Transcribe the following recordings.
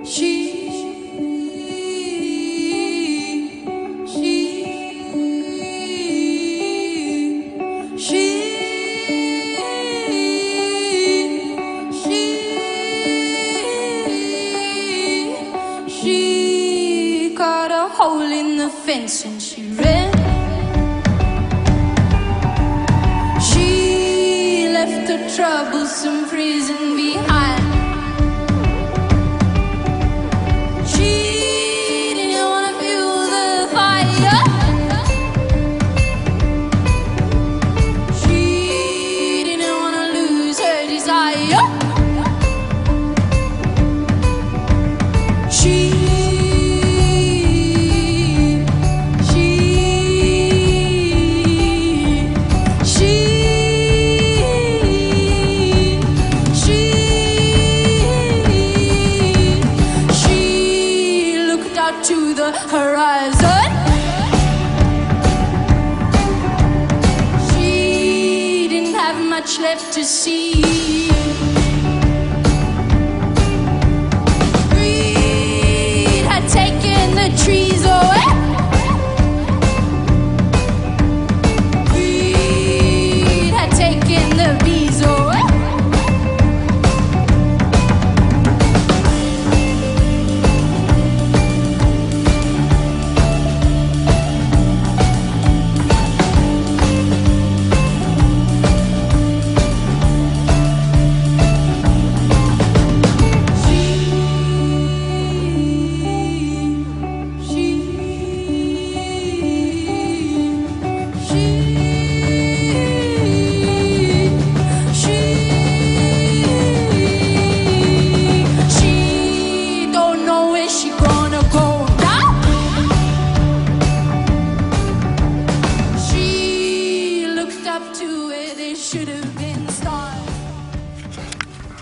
She got a hole in the fence and she ran. She left her troublesome prison behind. She didn't wanna feel the fire. She didn't wanna lose her desire. To the horizon, she didn't have much left to see. Greed had taken the trees away. Greed had taken the bees away.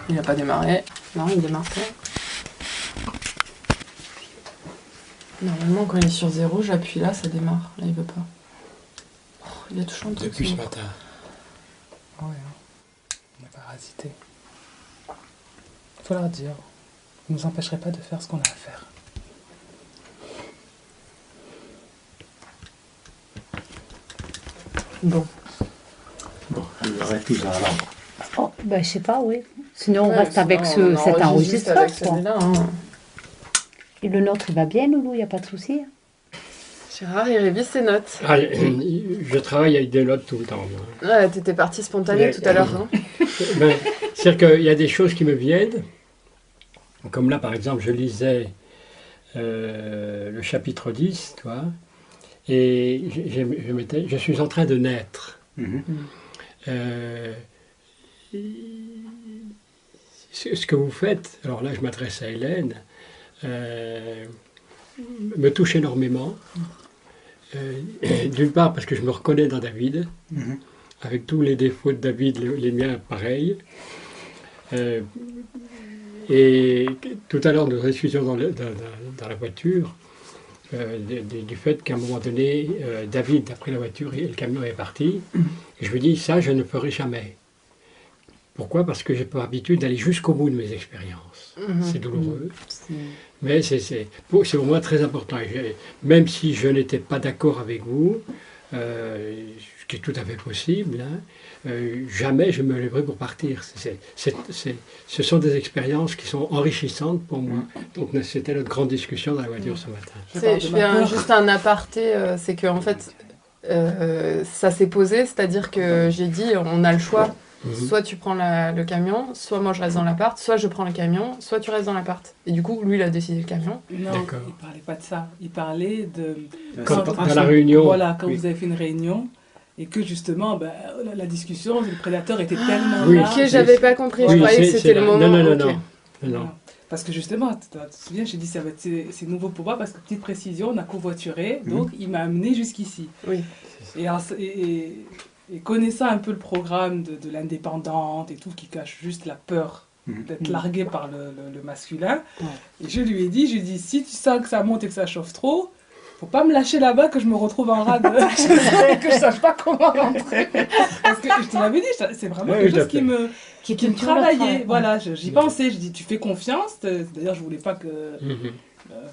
Il n'a pas démarré. Non, il démarre pas. Normalement, quand il est sur 0, j'appuie là, ça démarre. Là, il veut pas. Oh, il a tout chanté. Depuis ce matin. Ouais, on n'a pas hésité. Faut leur dire. Vous ne nous empêcherez pas de faire ce qu'on a à faire. Bon. Bon, il arrête tout ça alors. Oh, ben, je sais pas, oui. Sinon, on Ouais, reste avec sinon, cet on enregistre juste enregistreur. avec celui-là, hein. Et le nôtre, il va bien, Loulou, il n'y a pas de souci. Gérard, il révise ses notes. Ah, je travaille avec des notes tout le temps. Moi. Ouais, t'étais parti spontané tout à l'heure, non? Ben, c'est-à-dire qu'il y a des choses qui me viennent. Comme là, par exemple, je lisais le chapitre 10, tu vois, et je suis en train de naître. Ce que vous faites, alors là je m'adresse à Hélène, me touche énormément. D'une part parce que je me reconnais dans David, avec tous les défauts de David, les miens pareils. Et tout à l'heure nous discutions dans la voiture du fait qu'à un moment donné, David a pris la voiture et le camion est parti. Et je lui dis, ça je ne ferai jamais. Pourquoi? Parce que j'ai pas l'habitude d'aller jusqu'au bout de mes expériences. C'est douloureux. Mais c'est pour moi très important. Et même si je n'étais pas d'accord avec vous, ce qui est tout à fait possible, hein, jamais je me lèverai pour partir. Ce sont des expériences qui sont enrichissantes pour moi. Donc c'était notre grande discussion dans la voiture ce matin. Je fais juste un aparté, c'est qu'en fait, ça s'est posé, c'est-à-dire que j'ai dit, on a le choix. Soit tu prends le camion, soit moi je reste dans l'appart, soit je prends le camion, soit tu restes dans l'appart. Et du coup, lui, il a décidé le camion. Non, il ne parlait pas de ça. Il parlait de... Dans la réunion. Voilà, quand vous avez fait une réunion, et que justement, ben, la discussion, le prédateur était tellement Oui, là. ok, j'avais pas compris. Je croyais que c'était le moment. Non. Parce que justement, tu te souviens, j'ai dit c'est nouveau pour moi, parce que petite précision, on a covoituré, donc il m'a amené jusqu'ici. Oui. Et connaissant un peu le programme de l'indépendante et tout, qui cache juste la peur d'être largué par le masculin, et je lui ai dit, si tu sens que ça monte et que ça chauffe trop, faut pas me lâcher là-bas que je me retrouve en rade, que je sache pas comment rentrer. Parce que je te l'avais dit, c'est vraiment quelque chose qui me travaillait. Voilà, j'y pensais, je dis tu fais confiance. D'ailleurs, je voulais pas que.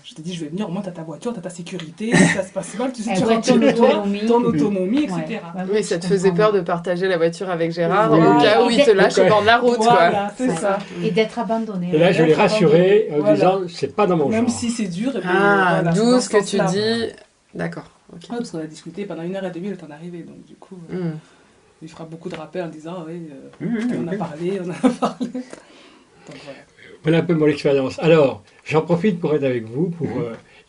Je t'ai dit, je vais venir, au moins t'as ta voiture, t'as ta sécurité, si ça se passe mal, tu sais, tu rentres chez toi, ton autonomie, etc. Ouais. Oui, ça te faisait peur de partager la voiture avec Gérard Voilà. au cas où il te lâche au bord de la route, Voilà, quoi. c'est ça. Et d'être abandonné. Et là, je l'ai rassuré en Voilà. disant, c'est pas dans mon Même genre. si c'est dur. Et puis, Ah, voilà, d'où dans ce que tu sens-là. dis. D'accord, ok. Ouais, parce qu'on a discuté pendant 1h30 le temps d'arriver, donc du coup, Hmm. il fera beaucoup de rappels en disant, oui, Oui, on a oui. parlé, on a parlé. Donc voilà. Voilà un peu mon expérience. Alors, j'en profite pour être avec vous, pour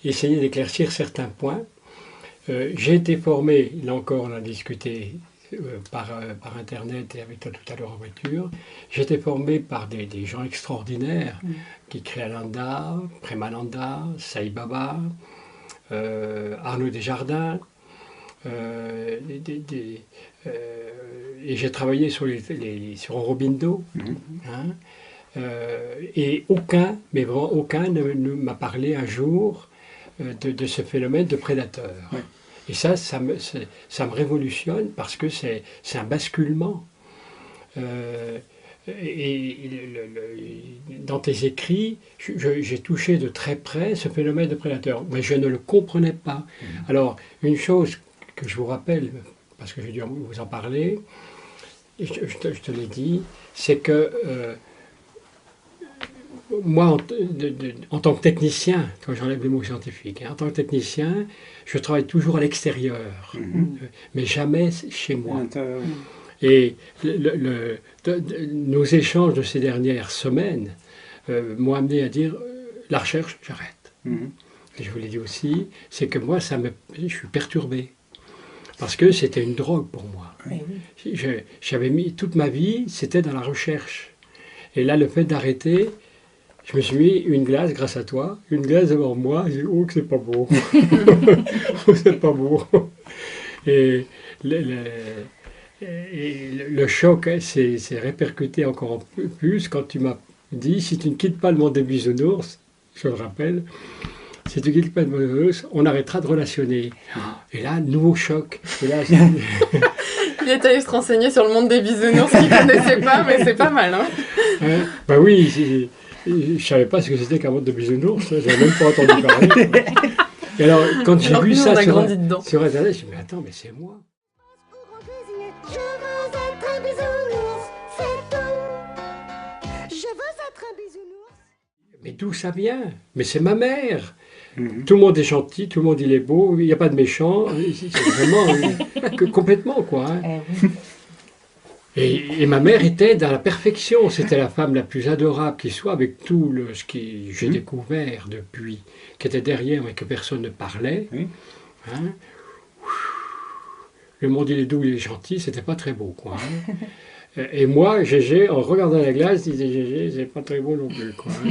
essayer d'éclaircir certains points. J'ai été formé, là encore on a discuté par Internet et avec toi tout à l'heure en voiture, j'ai été formé par des gens extraordinaires, qui Kriyananda, Premananda, Sai Baba, Arnaud Desjardins, et j'ai travaillé sur Aurobindo, hein, et aucun, mais vraiment aucun ne m'a parlé un jour de ce phénomène de prédateur. Oui. Et ça me révolutionne parce que c'est un basculement. Dans tes écrits, j'ai touché de très près ce phénomène de prédateur, mais je ne le comprenais pas. Alors, une chose que je vous rappelle, parce que j'ai dû vous en parler, et je te l'ai dit, c'est que moi, en tant que technicien, quand j'enlève les mots scientifiques, hein, en tant que technicien, je travaille toujours à l'extérieur, mais jamais chez moi. Et nos échanges de ces dernières semaines m'ont amené à dire la recherche, j'arrête. Et je vous l'ai dit aussi, c'est que moi, je suis perturbé. Parce que c'était une drogue pour moi. J'avais mis toute ma vie, c'était dans la recherche. Et là, le fait d'arrêter, je me suis mis une glace grâce à toi, une glace devant moi, j'ai dit, oh que c'est pas beau. Oh, c'est pas beau. Et le choc s'est répercuté encore plus quand tu m'as dit, si tu ne quittes pas le monde des bisounours, je le rappelle, si tu ne quittes pas le monde des bisounours, on arrêtera de relationner. Et là, nouveau choc. Et là, Il est allé se renseigner sur le monde des bisounours qu'il ne connaissait pas, mais c'est pas mal, hein. Bah oui, je ne savais pas ce que c'était qu'un monde de bisounours, je n'avais même pas entendu parler. Et alors, quand j'ai vu ça sur Internet, je me suis dit, mais attends, mais c'est moi. Je veux être un bisounours, c'est tout. Je veux être un bisounours. Mais d'où ça vient? Mais c'est ma mère. Tout le monde est gentil, tout le monde il est beau, il n'y a pas de méchant. C'est vraiment complètement quoi. Hein. Et ma mère était dans la perfection. C'était la femme la plus adorable qui soit, avec tout ce que j'ai découvert depuis, qui était derrière et que personne ne parlait. Hein. Le monde il est doux, il est gentil, c'était pas très beau quoi. Hein. Et moi, Gégé, en regardant la glace, disait Gégé, c'est pas très beau non plus quoi. Hein.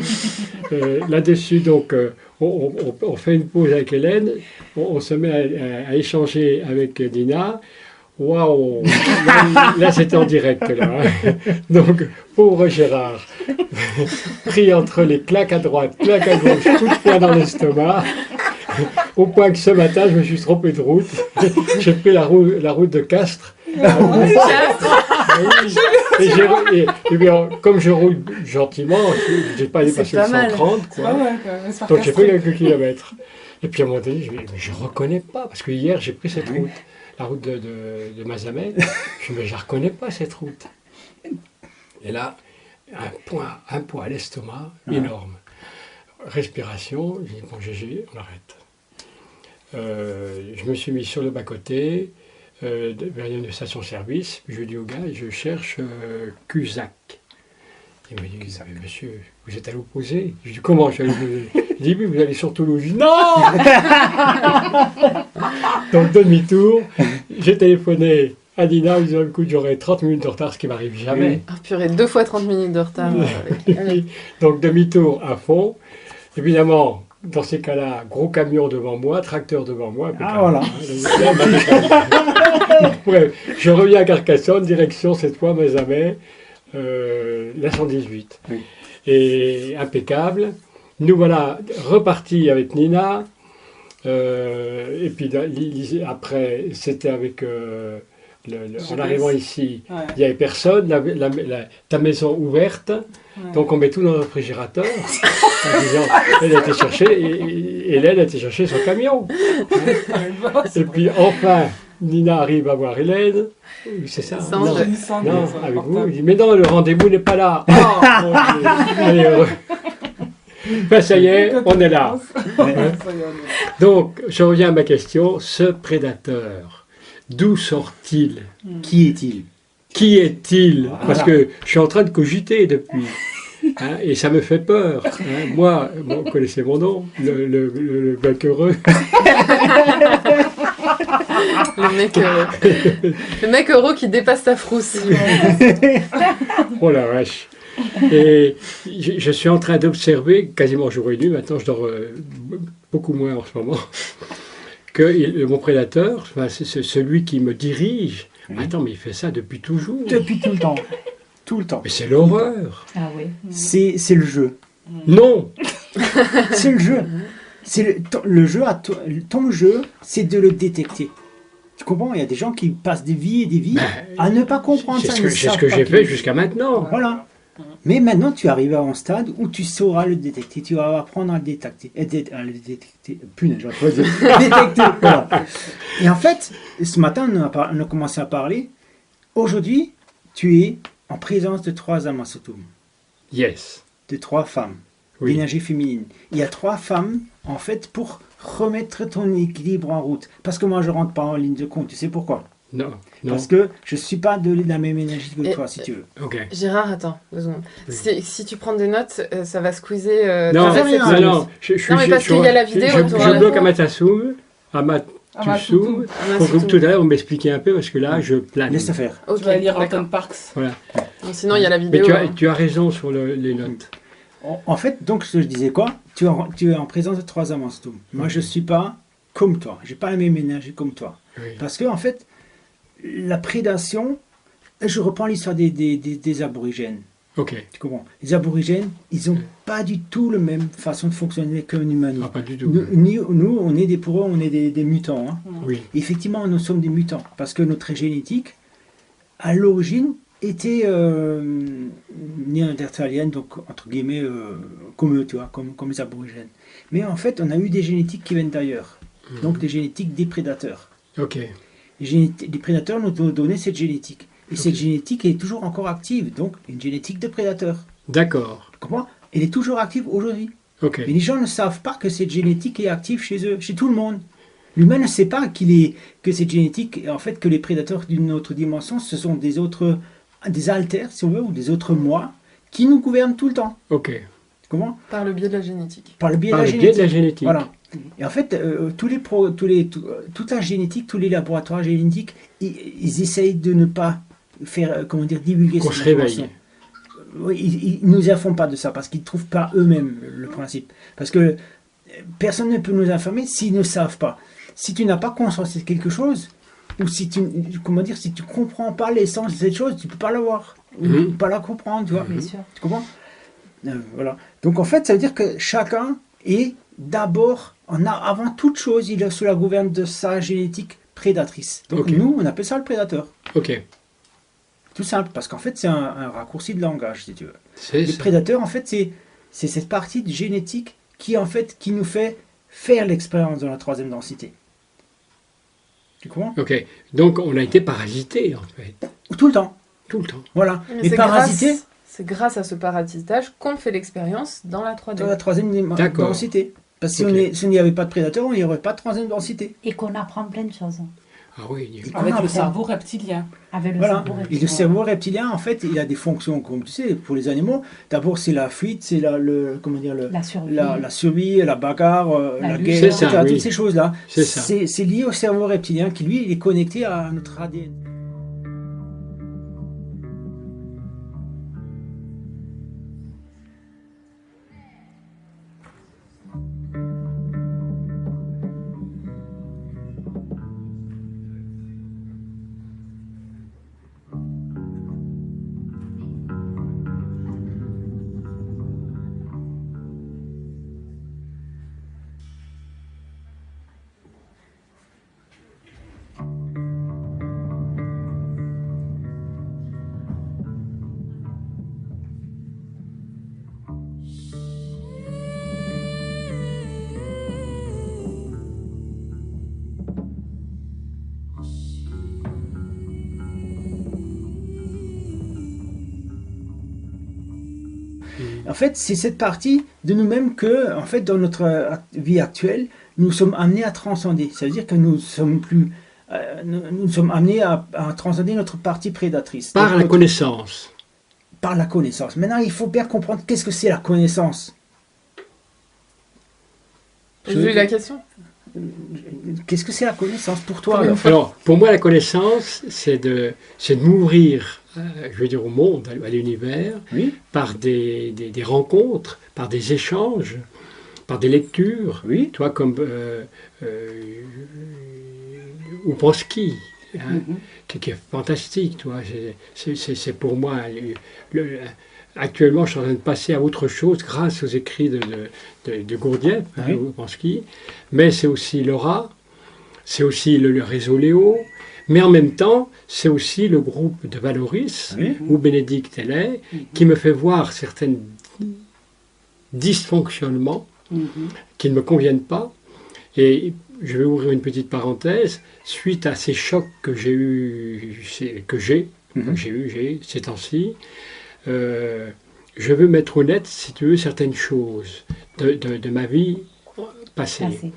Là-dessus, donc, on fait une pause avec Hélène, on se met à échanger avec Nina. Waouh! Là, c'était en direct, là. Hein. Donc, pauvre Gérard, pris entre les claques à droite, claques à gauche, coup de poing dans l'estomac, au point que ce matin, je me suis trompé de route. J'ai pris la route de Castres. Et bien, comme je roule gentiment, je n'ai pas dépassé le 130, quoi. Donc, j'ai pris quelques kilomètres. Et puis, à un moment donné, je ne reconnais pas, parce que hier, j'ai pris cette route. La route de Mazamet, je ne la reconnais pas cette route. Et là, un poids à l'estomac énorme. Respiration, j'ai dit bon GG, on arrête. Je me suis mis sur le bas-côté, vers une station-service, je dis au gars, je cherche Cusack. Il me dit, mais monsieur, vous êtes à l'opposé. Je dis, comment je suis à l'opposé? Il dit, oui, vous allez sur Toulouse. Je dis, non. Donc, demi-tour, j'ai téléphoné à Nina en disant, écoute, j'aurai 30 minutes de retard, ce qui m'arrive jamais. Ah purée, 2 fois 30 minutes de retard. Donc, demi-tour à fond. Évidemment, dans ces cas-là, gros camion devant moi, tracteur devant moi. Ah, voilà. Bref, je reviens à Carcassonne, direction cette fois Mazamet. La 118. Oui. Et impeccable. Nous voilà repartis avec Nina. Et puis après, c'était avec... en arrivant ici, Ouais. il n'y avait personne, ta maison ouverte, Ouais. donc on met tout dans le réfrigérateur, en disant, elle a été chercher, et Hélène a été chercher son camion. Et puis enfin, Nina arrive à voir Hélène, c'est ça? Sans Non, jeu. non, avec vous, il dit, mais non, le rendez-vous n'est pas là. Ah, mon Dieu, elle est heureux. Ben, ça y est, on est là. Donc, je reviens à ma question, ce prédateur, d'où sort-il? Qui est-il? Qui est-il? Voilà. Parce que je suis en train de cogiter depuis. Hein, et ça me fait peur. Hein. Moi, vous connaissez mon nom, le bec heureux. Le mec euro qui dépasse ta frousse. Oh la vache. Et je suis en train d'observer, quasiment jour et nuit, maintenant je dors beaucoup moins en ce moment, que mon prédateur, enfin, c'est celui qui me dirige. Oui. Attends, mais il fait ça depuis toujours. Depuis tout le temps. Tout le temps. Mais c'est l'horreur. Ah oui. C'est le jeu. Non. C'est le jeu. C'est le jeu, ton jeu, c'est de le détecter. Tu comprends? Il y a des gens qui passent des vies et des vies à ne pas comprendre ça. C'est ce que j'ai fait jusqu'à maintenant. Voilà. Mais maintenant, tu arrives à un stade où tu sauras le détecter. Tu vas apprendre à le détecter. À le détecter. Punaise, j'aurais pas dit. Détecter. Voilà. Et en fait, ce matin, on a commencé à parler. Aujourd'hui, tu es en présence de 3 amasotum, Yes. de 3 femmes, Oui. d'énergie féminine. Il y a 3 femmes, en fait, pour remettre ton équilibre en route. Parce que moi, je rentre pas en ligne de compte. Tu sais pourquoi? Non. Non. Parce que je suis pas de la même énergie que Et- toi, si tu veux. Ok. Gérard, attends, 2 secondes. Oui. Si tu prends des notes, ça va squeezer. Non, ta réflexion. rien. non. Je Non, mais parce qu'il y a la vidéo, Je t'auras la- bloque Amatassoum, Amatussoum. Amatussoum. Pour que tout à l'heure, vous m'expliquiez un peu, parce que là, je plane. Laisse faire. Ok, Tu vas lire d'accord. Anton Parks. Voilà. Bon, sinon, il y a la Mais vidéo. hein. tu as raison sur les notes. En fait, donc, je disais quoi? Tu es en présence de 3 amasotum. Moi, je suis pas comme toi. J'ai pas la même énergie comme toi. Oui. Parce que, en fait, la prédation, je reprends l'histoire des aborigènes. Ok. Tu comprends? Les aborigènes, ils n'ont pas du tout la même façon de fonctionner qu'un humain. Ah, pas du tout. Nous, on est pour eux, on est des mutants. Hein. Oui. Effectivement, nous sommes des mutants. Parce que notre génétique, à l'origine, était néandertalienne, donc entre guillemets, comme eux, tu vois, comme les aborigènes. Mais en fait, on a eu des génétiques qui viennent d'ailleurs. Donc des génétiques des prédateurs. Ok. Les prédateurs nous ont donné cette génétique. Et cette génétique est toujours encore active, donc une génétique de prédateur. D'accord. Tu comprends? Elle est toujours active aujourd'hui. Ok. Mais les gens ne savent pas que cette génétique est active chez eux, chez tout le monde. L'humain ne sait pas que cette génétique, en fait, que les prédateurs d'une autre dimension, ce sont des alters, si on veut, ou des autres moi, qui nous gouvernent tout le temps. Ok. Tu comprends? Par le biais de la génétique. Par le biais Par de la le biais génétique. de la génétique. Voilà. Et en fait, toute la génétique, tous les laboratoires génétiques, ils essayent de ne pas faire, comment dire, divulguer Qu'on cette se réveille. information. Oui, ils ne nous informent pas de ça parce qu'ils ne trouvent pas eux-mêmes le principe. Parce que personne ne peut nous informer s'ils ne savent pas. Si tu n'as pas conscience de quelque chose, ou si tu, comment dire, si tu comprends pas l'essence de cette chose, tu peux pas l'avoir, ou Mhm. pas la comprendre, tu vois. Bien sûr. Tu comprends? Voilà. Donc en fait, ça veut dire que chacun est d'abord, avant toute chose, il est sous la gouverne de sa génétique prédatrice. Donc Ok. nous, on appelle ça le prédateur. Ok. Tout simple, parce qu'en fait, c'est un raccourci de langage, si tu veux. C'est Le ça. prédateur, en fait, c'est cette partie de génétique qui, en fait, qui nous fait faire l'expérience de la 3e densité. Tu comprends? Ok. Donc, on a été parasité, en fait. Tout le temps. Tout le temps. Voilà. Mais Mais c'est parasité c'est grâce à ce parasitage qu'on fait l'expérience dans la 3D. dans la 3e D'accord. densité. Parce que Ok. si on n'y avait pas de prédateur, il n'y aurait pas de 3e densité. Et qu'on apprend plein de choses. Ah oui. Et Avec qu'on le apprend. cerveau reptilien. Avec le Voilà. cerveau Et le reptilien. cerveau reptilien, en fait, il a des fonctions, comme tu sais, pour les animaux. D'abord, c'est la fuite, c'est comment dire, La survie. la survie, la bagarre, La la lutte. guerre, C'est ça, etc. oui. Toutes ces choses-là. C'est ça. C'est lié au cerveau reptilien qui, lui, il est connecté à notre ADN. En fait, c'est cette partie de nous-mêmes que, en fait, dans notre vie actuelle, nous sommes amenés à transcender. Ça veut dire que nous sommes plus, nous sommes amenés à transcender notre partie prédatrice. Par Donc, la connaissance. par la connaissance. Maintenant, il faut bien comprendre qu'est-ce que c'est la connaissance. J'ai lu la question. Qu'est-ce que c'est la connaissance pour toi Pour une alors fois. Alors, pour moi, la connaissance, c'est de m'ouvrir, je veux dire, au monde, à l'univers, Oui, par des rencontres, par des échanges, par des lectures. oui, Toi, comme Oupanski, hein, qui est fantastique, toi. C'est pour moi, actuellement, je suis en train de passer à autre chose grâce aux écrits de Gurdjieff, hein, Oui. Oupanski, mais c'est aussi Laura, c'est aussi le réseau Léo, mais en même temps, c'est aussi le groupe de Valoris, oui. où Bénédicte elle est, qui me fait voir certains dysfonctionnements qui ne me conviennent pas. Et je vais ouvrir une petite parenthèse. Suite à ces chocs que j'ai eu, ces temps-ci, je veux mettre au net, si tu veux, certaines choses de ma vie passée. Passé.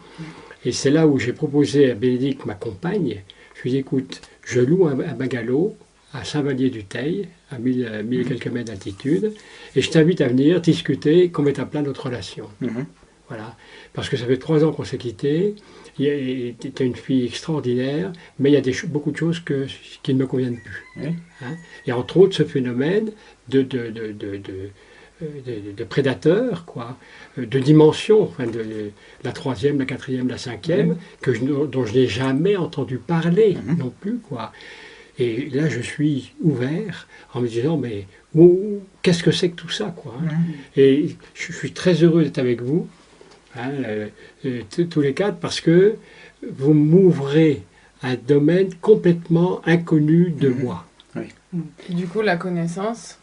Et c'est là où j'ai proposé à Bénédicte, ma compagne, je lui ai dit, écoute, je loue un bungalow à Saint-Vallier-du-Teil, à 1000 et quelques mètres d'altitude, et je t'invite à venir discuter, qu'on mette à plat notre relation. Mhm. Voilà. Parce que ça fait 3 ans qu'on s'est quittés, tu es une fille extraordinaire, mais il y a beaucoup de choses qui ne me conviennent plus. Oui. Hein. Et entre autres, ce phénomène de prédateurs, quoi, de dimension, enfin de la 3e, la 4e, la 5e, dont je n'ai jamais entendu parler non plus, quoi. Et là, je suis ouvert en me disant, mais qu'est-ce que c'est que tout ça, quoi, hein. Et je suis très heureux d'être avec vous, hein, tous les quatre, parce que vous m'ouvrez un domaine complètement inconnu de moi. Et du coup, la connaissance,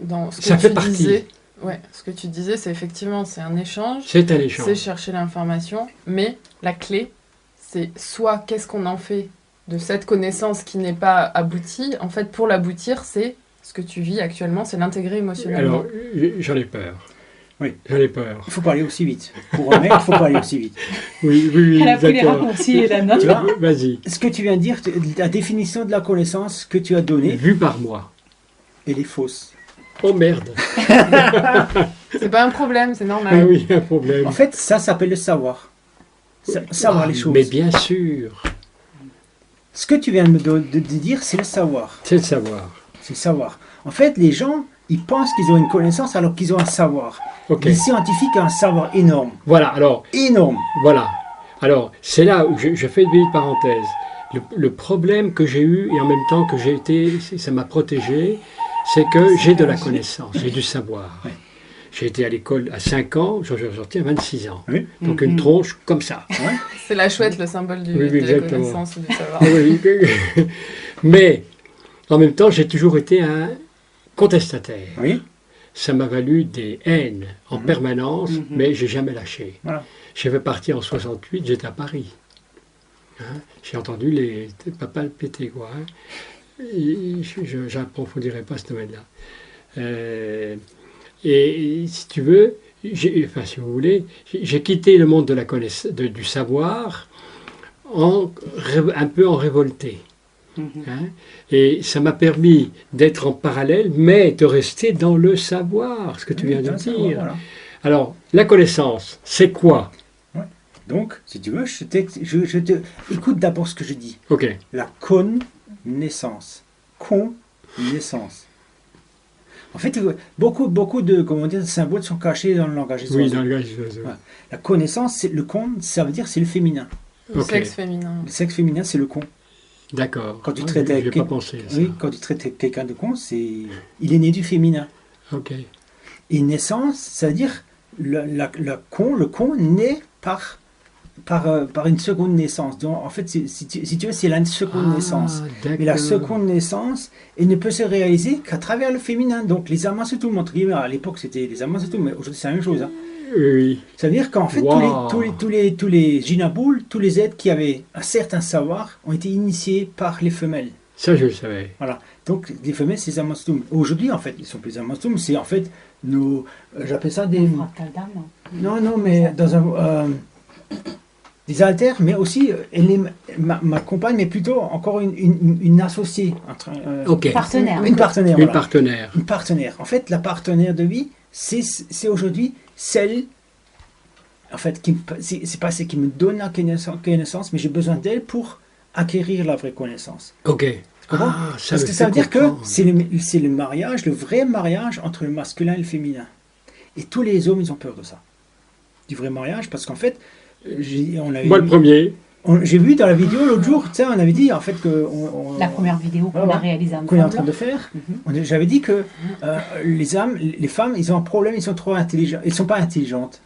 dans ce que Ça tu fait partie. disais, ouais, ce que tu disais, c'est effectivement, c'est un échange, C'est un échange. c'est chercher l'information, mais la clé, c'est soit qu'est-ce qu'on en fait de cette connaissance qui n'est pas aboutie. En fait, pour l'aboutir, c'est ce que tu vis actuellement, c'est l'intégrer émotionnellement. Alors, j'en ai peur. Oui. J'en ai peur. Il faut pas aller aussi vite. Pour un mec, il faut pas aller aussi vite. Oui, Elle a pris les d'accord. raccourcis et la note. Tu vois, Vas-y. ce que tu viens de dire, la définition de la connaissance que tu as donnée, Vu par moi. elle est fausse. Oh merde. C'est pas un problème, c'est normal. Ah oui, un problème. En fait, ça s'appelle le savoir. Savoir les choses. Mais bien sûr, Ce que tu viens de dire, c'est le savoir. c'est le savoir. C'est le savoir. En fait, les gens, ils pensent qu'ils ont une connaissance alors qu'ils ont un savoir. Ok. Les scientifiques ont un savoir énorme. Voilà, alors, Énorme. voilà. Alors, c'est là où je fais une petite parenthèse. Le problème que j'ai eu, et en même temps que j'ai été, ça m'a protégé, c'est que j'ai de la connaissance, j'ai du savoir. Ouais. J'ai été à l'école à 5 ans, j'en suis ressorti à 26 ans. Oui. Donc une tronche comme ça. C'est la chouette, le symbole Oui, de la exactement. connaissance ou du savoir. Ah oui, mais en même temps, j'ai toujours été un contestataire. Oui. Ça m'a valu des haines en permanence, mais j'ai jamais lâché. Voilà. Je vais partir en 68, j'étais à Paris. Hein, j'ai entendu les papas le péter, quoi. Hein. Je n'approfondirai pas ce domaine-là. Et si tu veux, enfin si vous voulez, j'ai quitté le monde de la du savoir un peu en révolté. Hein, et ça m'a permis d'être en parallèle, mais de rester dans le savoir, ce que tu viens de Dans le savoir, dire. voilà. Alors, la connaissance, c'est quoi? Donc, si tu veux, je te écoute d'abord ce que je dis. Ok. La connaissance. Connaissance. En fait, beaucoup de comment dire, de symboles sont cachés dans le langage des Oui, oiseaux. dans le langage des oiseaux. Ouais. La connaissance, c'est le con, ça veut dire c'est le féminin. Le Ok. sexe féminin. Le sexe féminin, c'est le con. D'accord. Quand tu Ah, traites je avec n'ai pas pensé à ça. Oui, quand tu traites quelqu'un de con, il est né du féminin. Ok. Et naissance, ça veut dire le con naît par une seconde naissance. Donc, en fait, si tu veux, c'est la seconde naissance. Mais la seconde naissance, elle ne peut se réaliser qu'à travers le féminin. Donc les Amasutum, entre guillemets, à l'époque c'était les Amasutum, mais aujourd'hui c'est la même chose. Hein. Oui. Ça veut dire qu'en fait, Wow. tous les Jinabul, tous les êtres qui avaient un certain savoir, ont été initiés par les femelles. Ça, je le savais. Voilà. Donc les femelles, c'est les Amasutum. Aujourd'hui, en fait, ils sont plus Amasutum, c'est en fait j'appelle ça des... Le fractal d'âme. Non, mais dans un... des haltères, mais aussi, ma compagne, mais plutôt encore une associée. Ok. Partenaire. Une partenaire. Une voilà. partenaire. Une partenaire. En fait, la partenaire de vie, c'est aujourd'hui celle... En fait, c'est pas celle qui me donne la connaissance, mais j'ai besoin d'elle pour acquérir la vraie connaissance. Ok. Comprends? Ah, Parce que ça veut dire que c'est le mariage, le vrai mariage entre le masculin et le féminin. Et tous les hommes, ils ont peur de ça. Du vrai mariage, parce qu'en fait, Moi, le premier. j'ai vu dans la vidéo l'autre jour, tu sais, on avait dit en fait que... La première vidéo qu'on Voilà. a réalisée qu'on est en ensemble. train de faire, j'avais dit que les femmes, ils ont un problème, ils sont trop intelligents, ils sont pas intelligentes.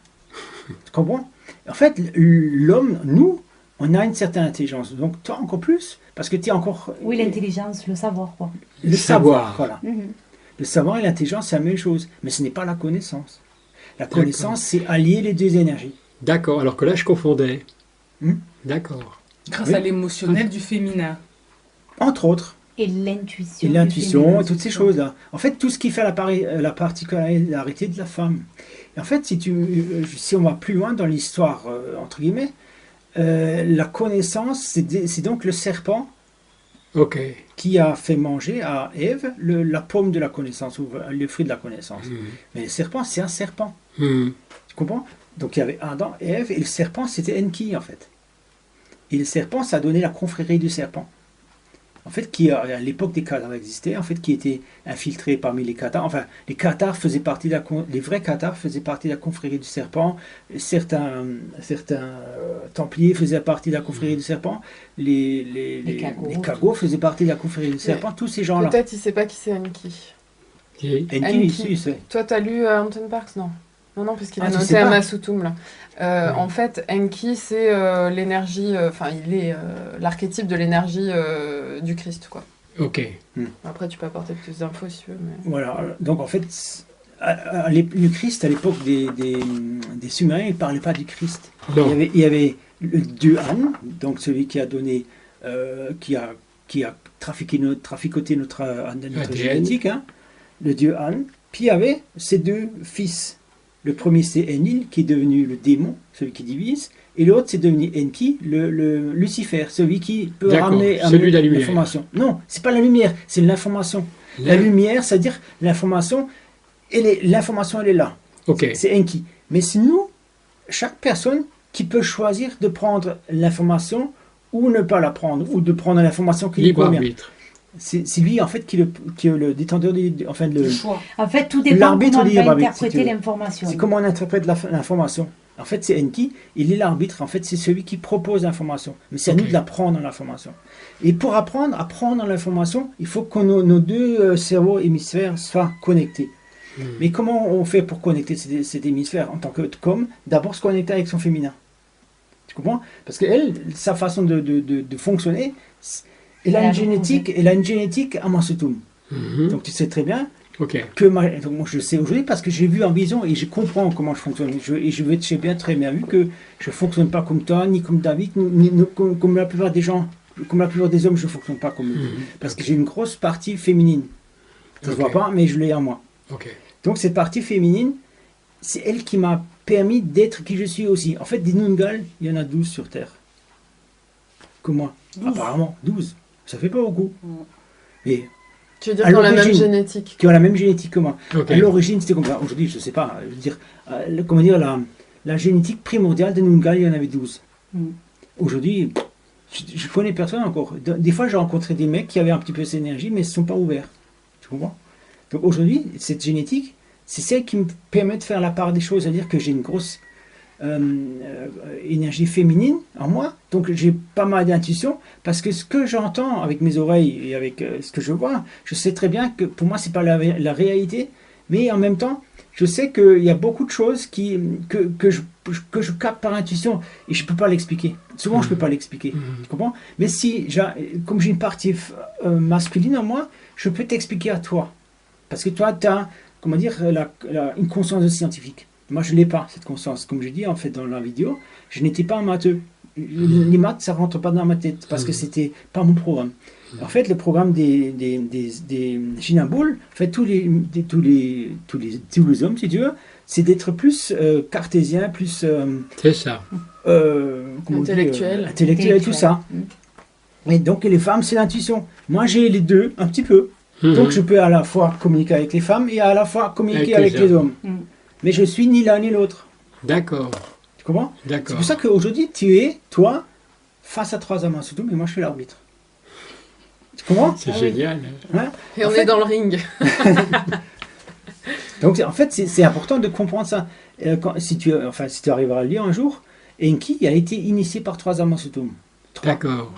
Tu comprends? En fait, l'homme, nous, on a une certaine intelligence. Donc toi encore plus, parce que tu es encore... Oui, l'intelligence, le savoir, quoi. Le savoir, voilà. Mhm. Le savoir et l'intelligence, c'est la même chose. Mais ce n'est pas la connaissance. La connaissance, c'est allier les deux énergies. D'accord, alors que là, je confondais. Hmm. D'accord. Grâce à l'émotionnel du féminin. Entre autres. Et l'intuition. Et du l'intuition, féminin, et toutes ces c'est ça. choses-là. En fait, tout ce qui fait la particularité de la femme. Et en fait, si on va plus loin dans l'histoire, entre guillemets, la connaissance, c'est donc le serpent Ok. qui a fait manger à Ève la pomme de la connaissance, ou le fruit de la connaissance. Mais le serpent, c'est un serpent. Hmm. Tu comprends? Donc il y avait Adam et Ève, et le serpent, c'était Enki, en fait. Et le serpent, ça a donné la confrérie du serpent. En fait, qui à l'époque des cathares existait, en fait, qui était infiltré parmi les cathares. Enfin, les cathares faisaient partie les vrais cathares faisaient partie de la confrérie du serpent. Certains templiers faisaient partie de la confrérie du serpent. Les cagots faisaient partie de la confrérie du serpent. Tous ces gens-là. Peut-être il sait pas qui c'est Enki. Qui Enki, si, c'est. Toi, t'as lu Hampton Parks? Non. Non, parce qu'il a Ah, tu noté sais à pas. Masutum, là. En fait, Enki, c'est l'énergie... Enfin, il est l'archétype de l'énergie du Christ, quoi. Ok. Après, tu peux apporter plus d'infos, si tu veux, mais... Voilà. Donc, en fait, le Christ, à l'époque des Sumériens, il ne parlait pas du Christ. Non. Il y avait le dieu An, donc celui qui a donné... qui a traficoté notre ADN. génétique, hein, le dieu An. Puis il y avait ses deux fils. Le premier, c'est Enlil, qui est devenu le démon, celui qui divise. Et l'autre, c'est devenu Enki, le Lucifer, celui qui peut D'accord, ramener celui de la lumière. l'information. Non, c'est pas la lumière, c'est l'information. La lumière, c'est-à-dire l'information, l'information, elle est là. Ok. C'est Enki. Mais c'est nous, chaque personne, qui peut choisir de prendre l'information ou ne pas la prendre, ou de prendre l'information qui lui Libre convient. arbitre. C'est lui, en fait, qui est le détenteur, enfin, Le choix. En fait, tout dépend L'arbitre comment on libre va arbitre, interpréter si tu veux. l'information. c'est comment on interprète l'information. En fait, c'est Enki, il est l'arbitre, en fait, c'est celui qui propose l'information. Mais c'est à Ok. nous de l'apprendre, l'information. Et pour apprendre l'information, il faut que nos deux cerveaux hémisphères soient connectés. Mais comment on fait pour connecter cet hémisphère en tant qu'homme? D'abord se connecter avec son féminin. Tu comprends? Parce qu'elle, sa façon de fonctionner, elle a une génétique à Masutum. Mhm. Donc tu sais très bien Ok. donc moi, je sais aujourd'hui parce que j'ai vu en vision et je comprends comment je fonctionne. J'ai bien très bien vu que je ne fonctionne pas comme toi, ni comme David, ni comme la plupart des gens, comme la plupart des hommes, je ne fonctionne pas comme eux. Parce que j'ai une grosse partie féminine. Ça ne se Ok. voit pas, mais je l'ai en moi. Ok. Donc cette partie féminine, c'est elle qui m'a permis d'être qui je suis aussi. En fait, des Nungal, il y en a 12 sur Terre. Comme moi. 12. Apparemment, 12. Ça fait pas beaucoup. Mais Tu veux dire À dans la même l'origine. génétique? qui ont la même génétique que moi. Ok. À l'origine, c'était comme ça. Aujourd'hui, je ne sais pas. Je veux dire, comment dire, la génétique primordiale de Nungal, il y en avait 12. Aujourd'hui, je connais personne encore. Des fois, j'ai rencontré des mecs qui avaient un petit peu cette énergie, mais ils ne sont pas ouverts. Tu comprends? Donc aujourd'hui, cette génétique, c'est celle qui me permet de faire la part des choses. C'est-à-dire que j'ai une grosse énergie féminine en moi, donc j'ai pas mal d'intuition, parce que ce que j'entends avec mes oreilles et avec ce que je vois, je sais très bien que pour moi, c'est pas la réalité, mais en même temps, je sais qu'il y a beaucoup de choses que je capte par intuition et je peux pas l'expliquer. Souvent, je peux pas l'expliquer. Tu comprends? Mais si, comme j'ai une partie masculine en moi, je peux t'expliquer à toi. Parce que toi, tu as, comment dire, une conscience de scientifique. Moi, je ne l'ai pas, cette conscience. Comme je dis, en fait, dans la vidéo, je n'étais pas un matheux. Les maths, ça rentre pas dans ma tête parce que c'était pas mon programme. En fait, le programme des Ginaboul, en fait, tous les hommes, si tu veux, c'est d'être plus cartésien, plus C'est ça. comment on dit, Intellectuel. intellectuel et tout ça. Et donc, les femmes, c'est l'intuition. Moi, j'ai les deux, un petit peu. Donc, je peux à la fois communiquer avec les femmes et à la fois communiquer avec les hommes. Mais je suis ni l'un ni l'autre. D'accord. Tu comprends? C'est D'accord. pour ça qu'aujourd'hui, tu es, toi, face à 3 hommes surtout, mais moi, je suis l'arbitre. Tu comprends? C'est génial. Hein? Et on En est fait- dans le ring. Donc, en fait, c'est important de comprendre ça. Si tu arriveras à le lire un jour, Enki a été initié par 3 hommes surtout. D'accord.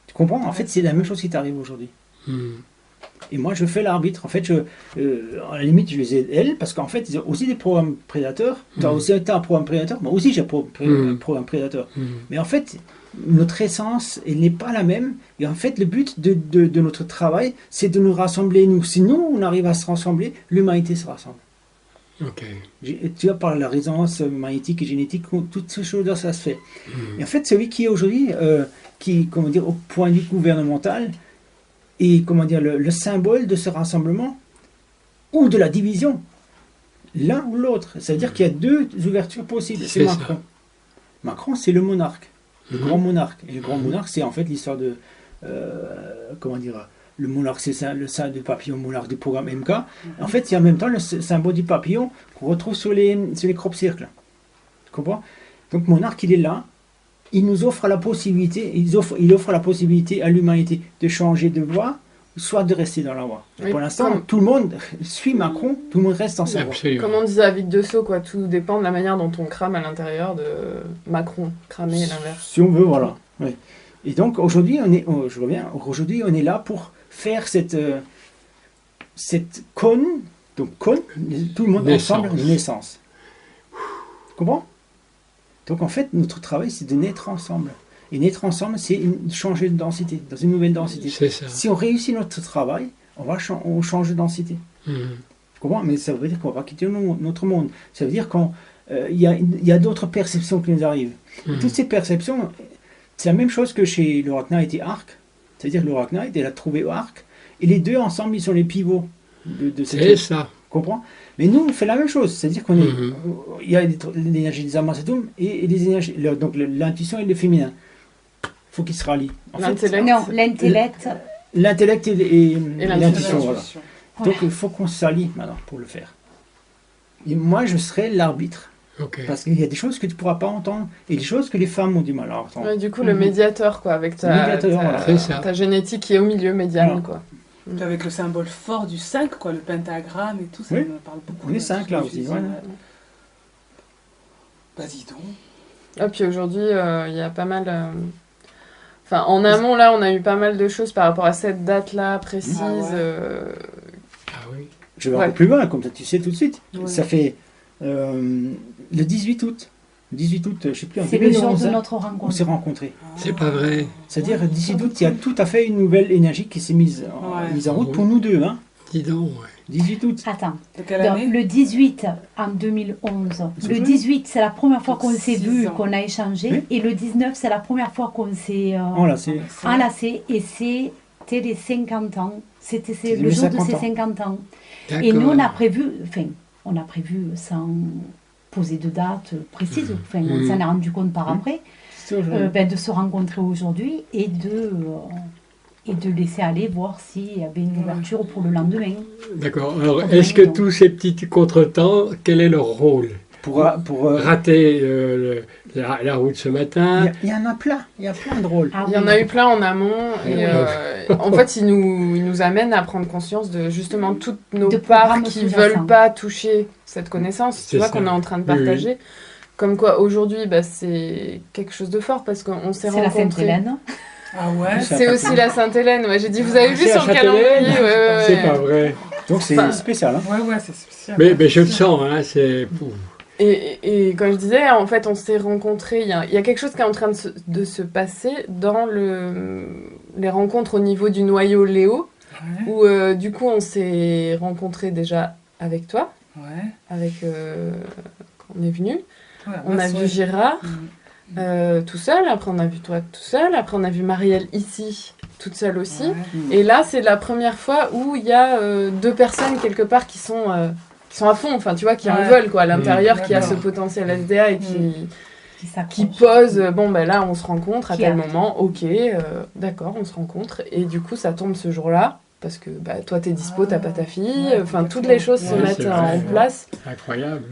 Tu comprends? En fait, c'est la même chose qui t'arrive aujourd'hui. Et moi, je fais l'arbitre. En fait, à la limite, je les aide, elles, parce qu'en fait, ils ont aussi des programmes prédateurs. Tu as aussi un programme prédateur. Moi aussi, j'ai un programme prédateur. Mais en fait, notre essence, elle n'est pas la même. Et en fait, le but de notre travail, c'est de nous rassembler, nous. Si nous, on arrive à se rassembler, l'humanité se rassemble. Ok. Tu vois, par la résonance magnétique et génétique, toutes ces choses-là, ça se fait. Et en fait, celui qui est aujourd'hui, comment dire, au point de vue gouvernemental, et comment dire, le symbole de ce rassemblement, ou de la division, l'un ou l'autre. C'est-à-dire qu'il y a 2 ouvertures possibles. C'est C'est Macron. Macron, c'est le monarque, le grand monarque. Et le grand monarque, c'est en fait l'histoire de, comment dire, le monarque, c'est le symbole du papillon, monarque du programme MK. En fait, c'est en même temps le symbole du papillon qu'on retrouve sur les crop circles. Tu comprends? Donc, monarque, il est là. Il nous offre la possibilité, il offre la possibilité à l'humanité de changer de voie, soit de rester dans la voie. Oui, Pour l'instant, comme- tout le monde suit Macron, tout le monde reste dans sa voie. Absolument. Comme on disait à Vic Dessau, quoi, tout dépend de la manière dont on crame à l'intérieur de Macron. Cramer l'inverse. Si on veut, voilà. Oui. Et donc aujourd'hui, aujourd'hui, on est là pour faire cette cône, donc cône, tout le monde Naissance. ensemble, naissance. Tu comprends? Donc en fait, notre travail, c'est de naître ensemble. Et naître ensemble, c'est changer de densité, dans une nouvelle densité. C'est ça. Si on réussit notre travail, on change de densité. Tu comprends? Mais ça veut dire qu'on va quitter notre monde. Ça veut dire qu'il y a d'autres perceptions qui nous arrivent. Et toutes ces perceptions, c'est la même chose que chez le Rock Knight et Arc. C'est-à-dire que le Rock Knight, elle a trouvé Arc. Et les deux ensemble, ils sont les pivots de cette C'est ça. comprends? Mais nous, on fait la même chose. C'est-à-dire qu'on est, il y a l'énergie des Amazones et les énergies, donc l'intuition et le féminin. Il faut qu'ils se rallient. En fait, L'intellect. Non, l'intellect. l'intellect et l'intuition. Voilà. L'intuition. Donc il faut qu'on s'allie maintenant pour le faire. Et moi, je serai l'arbitre. Ok. Parce qu'il y a des choses que tu ne pourras pas entendre et des choses que les femmes ont du mal à entendre. Ouais, du coup, le médiateur, quoi, avec Le médiateur, voilà. C'est ça. ta génétique qui est au milieu, médiane, Voilà. quoi. Puis avec le symbole fort du 5, quoi, le pentagramme et tout, ça Oui. me parle beaucoup. On est 5 là aussi. Ouais. Ouais. Bah dis donc. Ah, puis aujourd'hui, il y a pas mal. Enfin, en amont, là, on a eu pas mal de choses par rapport à cette date-là précise. Ah ouais. Ah oui. Je vais Ouais. un peu plus loin, comme ça tu sais tout de suite. Ouais. Ça fait le 18 août. Le 18 août, je ne sais plus, en C'est le jour 2011, de hein, notre on rencontre. s'est rencontrés. C'est pas vrai. C'est-à-dire, 18 août, il y a tout à fait une nouvelle énergie qui s'est mise en route pour nous deux. Hein. Dis donc, ouais. 18 août. Attends, De quelle donc, année? le 18 en 2011. C'est Le vrai. 18, c'est la première fois qu'on s'est 6 vu, ans. qu'on a échangé. Oui. Et le 19, c'est la première fois qu'on s'est Voilà, c'est enlacé. Et c'était les 50 ans. C'était C'était le mes jour de 50 ses ans. 50 ans. D'accord. Et nous, on a prévu, sans poser de date précise, enfin, on s'en est rendu compte par après, c'est aujourd'hui. de se rencontrer aujourd'hui et de laisser aller voir s'il y avait une ouverture pour le lendemain. D'accord. Alors, est-ce que tous ces petits contretemps, quel est leur rôle? Pour, Rater la route ce matin. il y en a plein, il y a plein de rôles. Ah Il y en oui. a eu plein en amont. Et Ouais. en fait, il nous amène à prendre conscience de justement toutes nos De parts programmes qui sous-jacents. veulent pas toucher cette connaissance, C'est tu vois, ça. qu'on est en train de Oui, oui. partager. Comme quoi, aujourd'hui, bah, c'est quelque chose de fort parce qu'on s'est C'est la rencontrés. Sainte-Hélène. Ah ouais? C'est aussi la Sainte-Hélène. Ouais, j'ai dit, vous avez vu C'est à sur le Châtelaine. calendrier, ouais. C'est pas vrai. Donc c'est Enfin, spécial. Hein. Ouais, c'est spécial. Mais je le sens, hein, c'est... Pouf. Et comme je disais, en fait, on s'est rencontrés. Il y a quelque chose qui est en train de se passer dans les rencontres au niveau du noyau Léo, Ouais, où du coup, on s'est rencontrés déjà avec toi, ouais. avec quand on est venu. Ouais, On a ouais. vu Gérard. Mm. tout seul. Après, on a vu toi tout seul. Après, on a vu Marielle ici, toute seule aussi. Ouais. Et là, c'est la première fois où il y a 2 personnes quelque part qui sont à fond, enfin, tu vois, qui en Ouais. veulent, quoi, à l'intérieur, qui a ce D'accord. potentiel SDA et qui s'accroche. pose, bon, ben là, on se rencontre à Qui tel acte. moment, ok, d'accord, on se rencontre. Et du coup, ça tombe ce jour-là, parce que bah, toi, t'es dispo, t'as pas ta fille, Ouais, enfin, toutes exactement. les choses se Ouais, mettent c'est vrai, en ouais. place. Incroyable.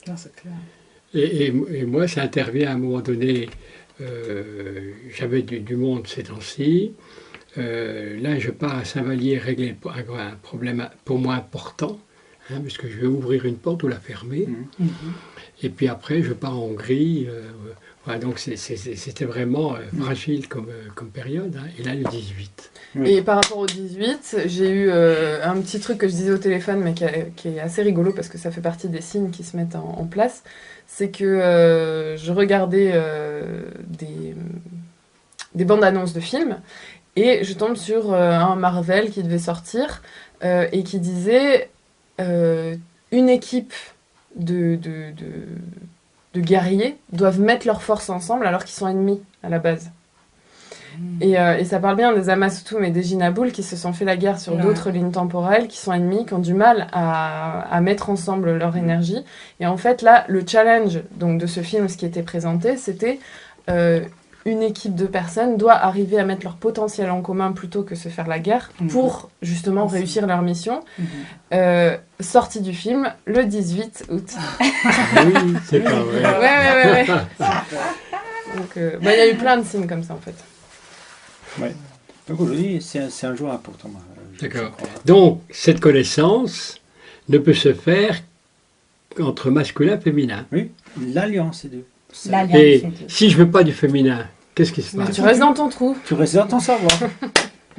Non, c'est clair. Et moi, ça intervient à un moment donné. J'avais du monde ces temps-ci. Là, je pars à Saint-Vallier régler un problème pour moi important, puisque je vais ouvrir une porte ou la fermer. Et puis après, je pars en Hongrie. Voilà, donc c'était vraiment fragile comme période. Et là, le 18. Et par rapport au 18, j'ai eu un petit truc que je disais au téléphone, mais qui est assez rigolo parce que ça fait partie des signes qui se mettent en place. C'est que je regardais des bandes annonces de films et je tombe sur un Marvel qui devait sortir et qui disait une équipe de guerriers doivent mettre leurs forces ensemble alors qu'ils sont ennemis à la base. Et ça parle bien des Amazutum et des Jinabul qui se sont fait la guerre sur d'autres lignes temporelles, qui sont ennemis, qui ont du mal à mettre ensemble leur énergie. Et en fait, là, le challenge donc, de ce film, ce qui était présenté, c'était une équipe de personnes doit arriver à mettre leur potentiel en commun plutôt que se faire la guerre pour justement réussir leur mission. Sortie du film le 18 août. Oui, c'est pas vrai. Ouais. Donc, il y a eu plein de signes comme ça en fait. Ouais. Donc aujourd'hui, c'est un jour important. D'accord. Donc, cette connaissance ne peut se faire qu'entre masculin et féminin. Oui, l'alliance, c'est deux. L'alliance, Et c'est deux. si je ne veux pas du féminin, qu'est-ce qui se Mais passe? tu restes dans ton trou. Tu restes dans ton savoir.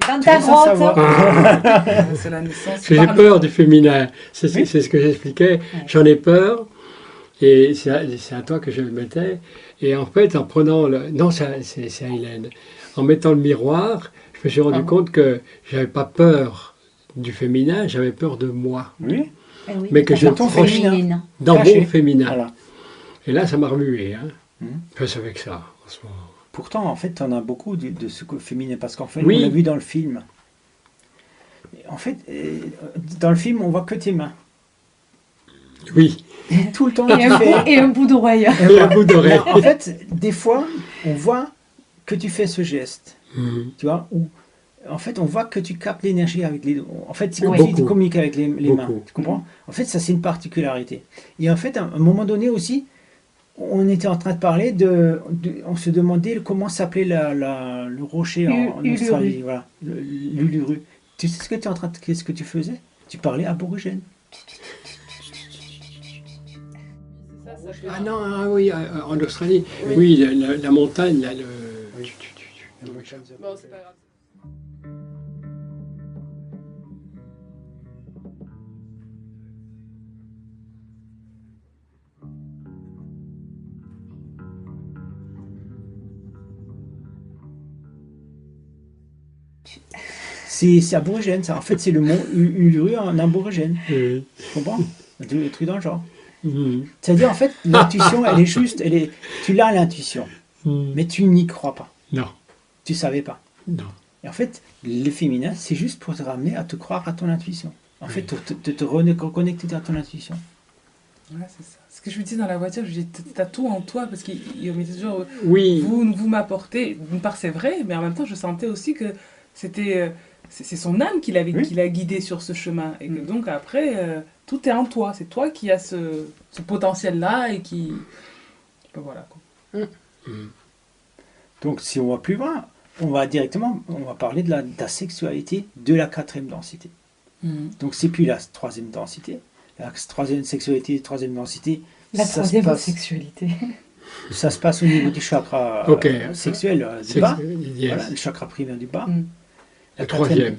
Dans Tu ta restes sans savoir. grotte. C'est la naissance. J'ai peur du féminin. C'est ce que j'expliquais. J'en ai peur. Et c'est à toi que je le mettais. Et en fait, en prenant le... Non, c'est à Hélène. En mettant le miroir, je me suis rendu compte que j'avais pas peur du féminin, j'avais peur de moi. Oui. Eh oui, Mais que je ton proche féminine. dans Caché. mon féminin. Voilà. Et là, ça m'a remué. Mhm. Je savais que ça, en ce moment. Pourtant, en fait, on a beaucoup de ce féminin, parce qu'en fait, Oui. on l'a vu dans le film. En fait, dans le film, on voit que tes mains. Oui, Tout le temps, Et tu un, fais... bout, et un bout d'oreille. et un bout d'oreille. En fait, des fois, on voit que tu fais ce geste. Mhm. Tu vois, ou en fait, on voit que tu captes l'énergie avec les... En fait, c'est comme Oui. si tu communiques avec les mains. Beaucoup. Tu comprends? En fait, ça, c'est une particularité. Et en fait, à un moment donné aussi, on était en train de parler on se demandait comment s'appelait le rocher en Uluru. Australie. Voilà, l'Uluru. Tu sais qu'est-ce que tu faisais? Tu parlais aborigène. Ah non, ah oui, en Australie. Oui, la montagne, là, le... Bon, c'est pas grave. C'est aborigène, ça. En fait, c'est le mot Uluru en aborigène. Oui. Tu comprends? Un truc dans le genre. Mhm. C'est-à-dire, en fait, l'intuition, elle est juste, tu l'as l'intuition, Mhm. mais tu n'y crois pas. Non, Tu savais pas. non. Et en fait, le féminin, c'est juste pour te ramener à te croire à ton intuition. En fait, te reconnecter à ton intuition. Ouais, c'est ça. Ce que je lui dis dans la voiture, je lui dis, t'as tout en toi, parce qu'il me dit toujours, Oui, vous m'apportez. D'une part, c'est vrai, mais en même temps, je sentais aussi que c'était... c'est son âme qui l'a guidé sur ce chemin. Et que donc, après, tout est en toi. C'est toi qui as ce potentiel-là et qui... Ben voilà, quoi. Donc, si on va plus loin, on va parler de la sexualité de la 4e densité. Donc, c'est plus la 3e densité. La 3e sexualité, 3e densité, La ça se troisième passe- sexualité. ça se passe au niveau du chakra Ok. sexuel du bas. yes. Voilà, le chakra primaire du bas. Le La 4e, troisième.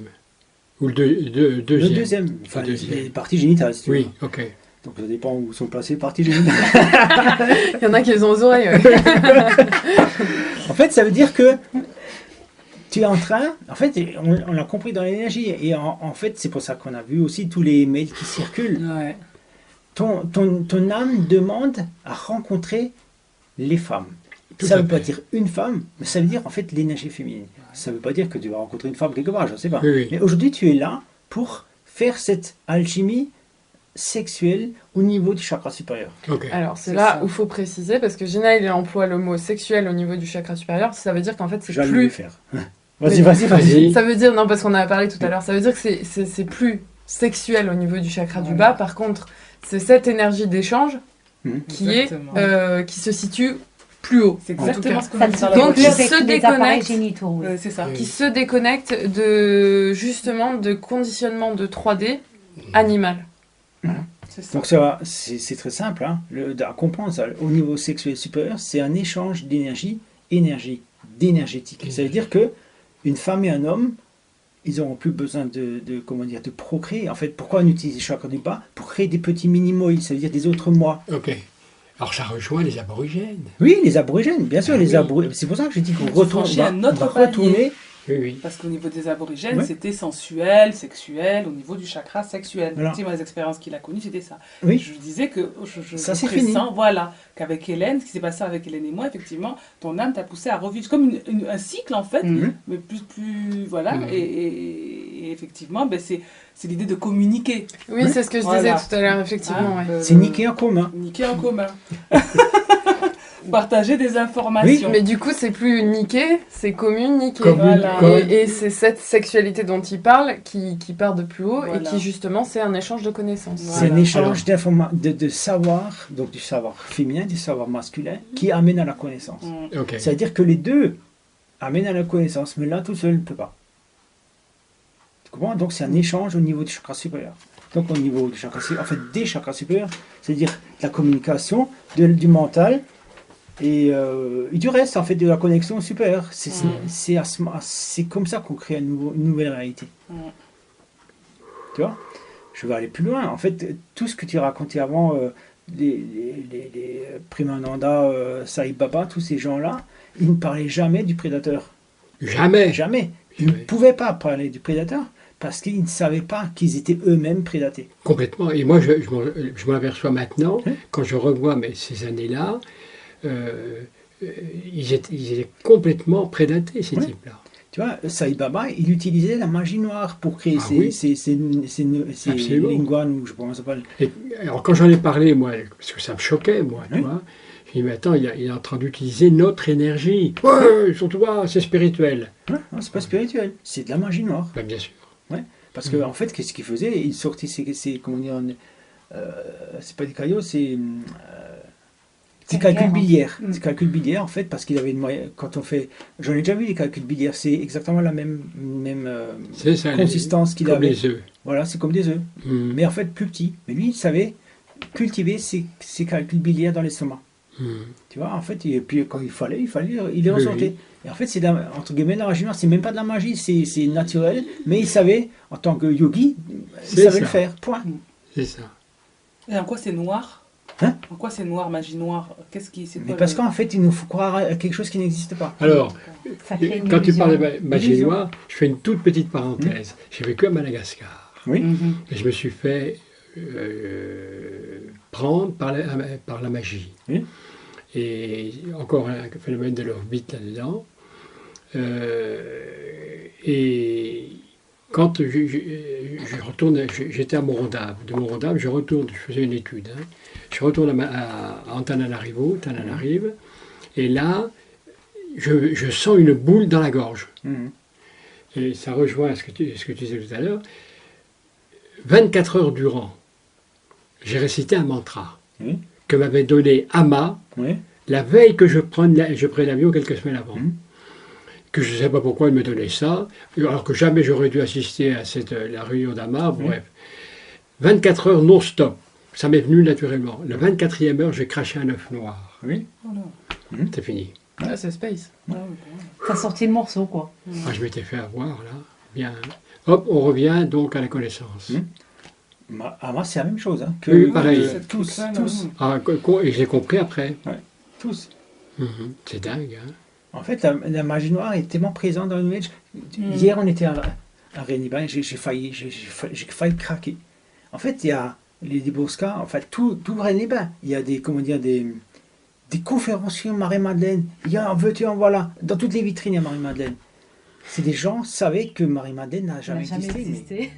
Ou le Le deuxième. deuxième. Enfin, Le deuxième. les parties génitales, si tu Oui, veux. ok. Donc, ça dépend où sont placées les parties génitales. Il y en a qui les ont aux oreilles. Ouais. En fait, ça veut dire que tu es en train, en fait, on l'a compris dans l'énergie, et en fait, c'est pour ça qu'on a vu aussi tous les mails qui circulent. Ouais. Ton âme demande à rencontrer les femmes. Ça ne veut pas dire une femme, mais ça veut dire en fait l'énergie féminine. Ça ne veut pas dire que tu vas rencontrer une femme quelque part, je ne sais pas. Oui, oui. Mais aujourd'hui, tu es là pour faire cette alchimie sexuelle au niveau du chakra supérieur. Ok. Alors, c'est C'est là ça. où il faut préciser, parce que Gina, il emploie le mot sexuel au niveau du chakra supérieur, ça veut dire qu'en fait, c'est J'allais le plus... faire. Vas-y. Vas-y. Ça veut dire, non, parce qu'on en a parlé tout à l'heure, ça veut dire que c'est plus sexuel au niveau du chakra du bas, par contre, c'est cette énergie d'échange qui Exactement. qui se situe plus haut. C'est en tout exactement cas. ce qu'on Ça dit ne se dans la Donc, fait il plus voiture. se avec les appareils déconnecte. génitaux. Oui. C'est ça. Qui se déconnecte de, justement, de conditionnement de 3D animal. C'est ça. Donc ça, c'est très simple hein, à comprendre ça. Au niveau sexuel supérieur, c'est un échange d'énergie, d'énergétique. Ça veut dire que une femme et un homme, ils n'auront plus besoin comment dire, de procréer. En fait, pourquoi on utilise le chakra du bas? Pour créer des petits mini-moïs, ça veut dire des autres moi. Ok. Alors ça rejoint les aborigènes. Oui, les aborigènes, bien sûr, Ah les oui. aborigènes. C'est pour ça que j'ai dit qu'on Tu retourne, franchis un on autre va palier. retourner. Oui, oui. Parce qu'au niveau des aborigènes, Ouais. c'était sensuel, sexuel, au niveau du chakra sexuel. Voilà. Tu sais, moi, les expériences qu'il a connues, c'était ça. Oui. Je disais que Ça, je c'est pressens, voilà, qu'avec Hélène, ce qui s'est passé avec Hélène et moi, effectivement, ton âme t'a poussé à revivre. C'est comme un cycle, en fait, Mhm. mais plus, voilà. Mhm. Et effectivement, ben, c'est l'idée de communiquer. Oui, Oui. c'est ce que je Voilà. disais tout à l'heure, effectivement. Hein, Ouais. C'est niqué en commun. Niquer en commun. Partager des informations. Mais du coup, c'est plus niqué, c'est communiqué. Voilà. Et c'est cette sexualité dont il parle qui part de plus haut et Voilà. qui, justement, c'est un échange de connaissances. C'est Voilà. un échange de savoir, donc du savoir féminin, du savoir masculin, qui amène à la connaissance. Mm. Ok. C'est-à-dire que les deux amènent à la connaissance, mais l'un tout seul ne peut pas. Tu comprends? Donc c'est un échange au niveau du chakra supérieur. Donc au niveau du chakra supérieur, en fait des chakras supérieurs, c'est-à-dire de la communication, du mental et du reste, en fait, de la connexion supérieure. C'est comme ça qu'on crée une nouvelle réalité. Mm. Tu vois? Je vais aller plus loin. En fait, tout ce que tu racontais avant, les Primananda, Sai Baba, tous ces gens-là, ils ne parlaient jamais du prédateur. Jamais. Jamais. Ils ne pouvaient pas parler du prédateur parce qu'ils ne savaient pas qu'ils étaient eux-mêmes prédatés. Complètement. Et moi, je m'en aperçois maintenant, Oui. quand je revois ces années-là, ils étaient complètement prédatés, ces Oui. types-là. Tu vois, Sai Baba, il utilisait la magie noire pour créer Ah oui. ces Absolument. lingouans, ou je sais pas comment ça s'appelle. Et, alors, quand j'en ai parlé, moi, parce que ça me choquait, moi, tu Oui. vois, j'ai dit, mais attends, il est en train d'utiliser notre énergie. Ouais, surtout pas, c'est spirituel. Ouais, non, c'est pas spirituel, c'est de la magie noire. Ben, bien sûr. Parce que en fait, qu'est-ce qu'il faisait? Il sortait comment dire, c'est pas des caillots, c'est des calculs biliaires. Des calculs biliaires, en fait, parce qu'il avait une moyenne. Quand on fait, j'en ai déjà vu des calculs biliaires, c'est exactement la même C'est ça, consistance qu'il comme avait. les œufs. Voilà, c'est comme des œufs, Mhm. mais en fait plus petits. Mais lui, il savait cultiver ces calculs biliaires dans l'estomac. Mhm. Tu vois, en fait, et puis quand il fallait il les Oui, ressortait. oui. Et en fait, c'est entre guillemets de la magie noire. C'est même pas de la magie, c'est naturel. Mais il savait, en tant que yogi, il C'est savait ça. le faire. Point. C'est ça. Et en quoi c'est noir? Hein? En quoi c'est noir, magie noire? C'est Mais quoi parce le- qu'en fait, il nous faut croire à quelque chose qui n'existe pas. Alors, Ça crée une quand tu illusion. parles de magie Illusion. noire, je fais une toute petite parenthèse. J'ai vécu à Madagascar. Oui. Mhm. Et je me suis fait prendre par la magie. Oui. Et encore un phénomène de l'orbite là-dedans. Et quand je retourne, j'étais à Morondave. De Morondave, je retourne, je faisais une étude. Hein. Je retourne à Antananarivo, Tananarive, et là, je sens une boule dans la gorge. Mhm. Et ça rejoint ce que tu disais tout à l'heure. 24 heures durant, j'ai récité un mantra Oui. que m'avait donné Ama Oui. la veille que je prenne l'avion quelques semaines avant. Mhm. Que je ne sais pas pourquoi il me donnait ça, alors que jamais j'aurais dû assister à la réunion d'Ama, bref. 24 heures non-stop, ça m'est venu naturellement. La 24e heure, j'ai craché un œuf noir. Oui. Voilà. C'est fini. Ah, c'est Space. Ah, Ça sortit le morceau, quoi. Ah, je m'étais fait avoir, là. Bien. Hop, on revient donc à la connaissance. Mhm. Ama, c'est la même chose. Hein, Oui, pareil. Tous. Ah, et j'ai compris après. Tous. Mhm. C'est dingue, hein. En fait, la magie noire est tellement présente dans le New Age. Hier, on était à Rennes-les-Bains, j'ai failli craquer. En fait, il y a les Bosca, en fait, tout Rennes-les-Bains. Il y a des, comment dire, des conférences sur Marie-Madeleine. Il y a un veux-tu en voilà. Dans toutes les vitrines, il y a Marie-Madeleine. C'est des gens qui savaient que Marie-Madeleine n'a jamais existé. mais-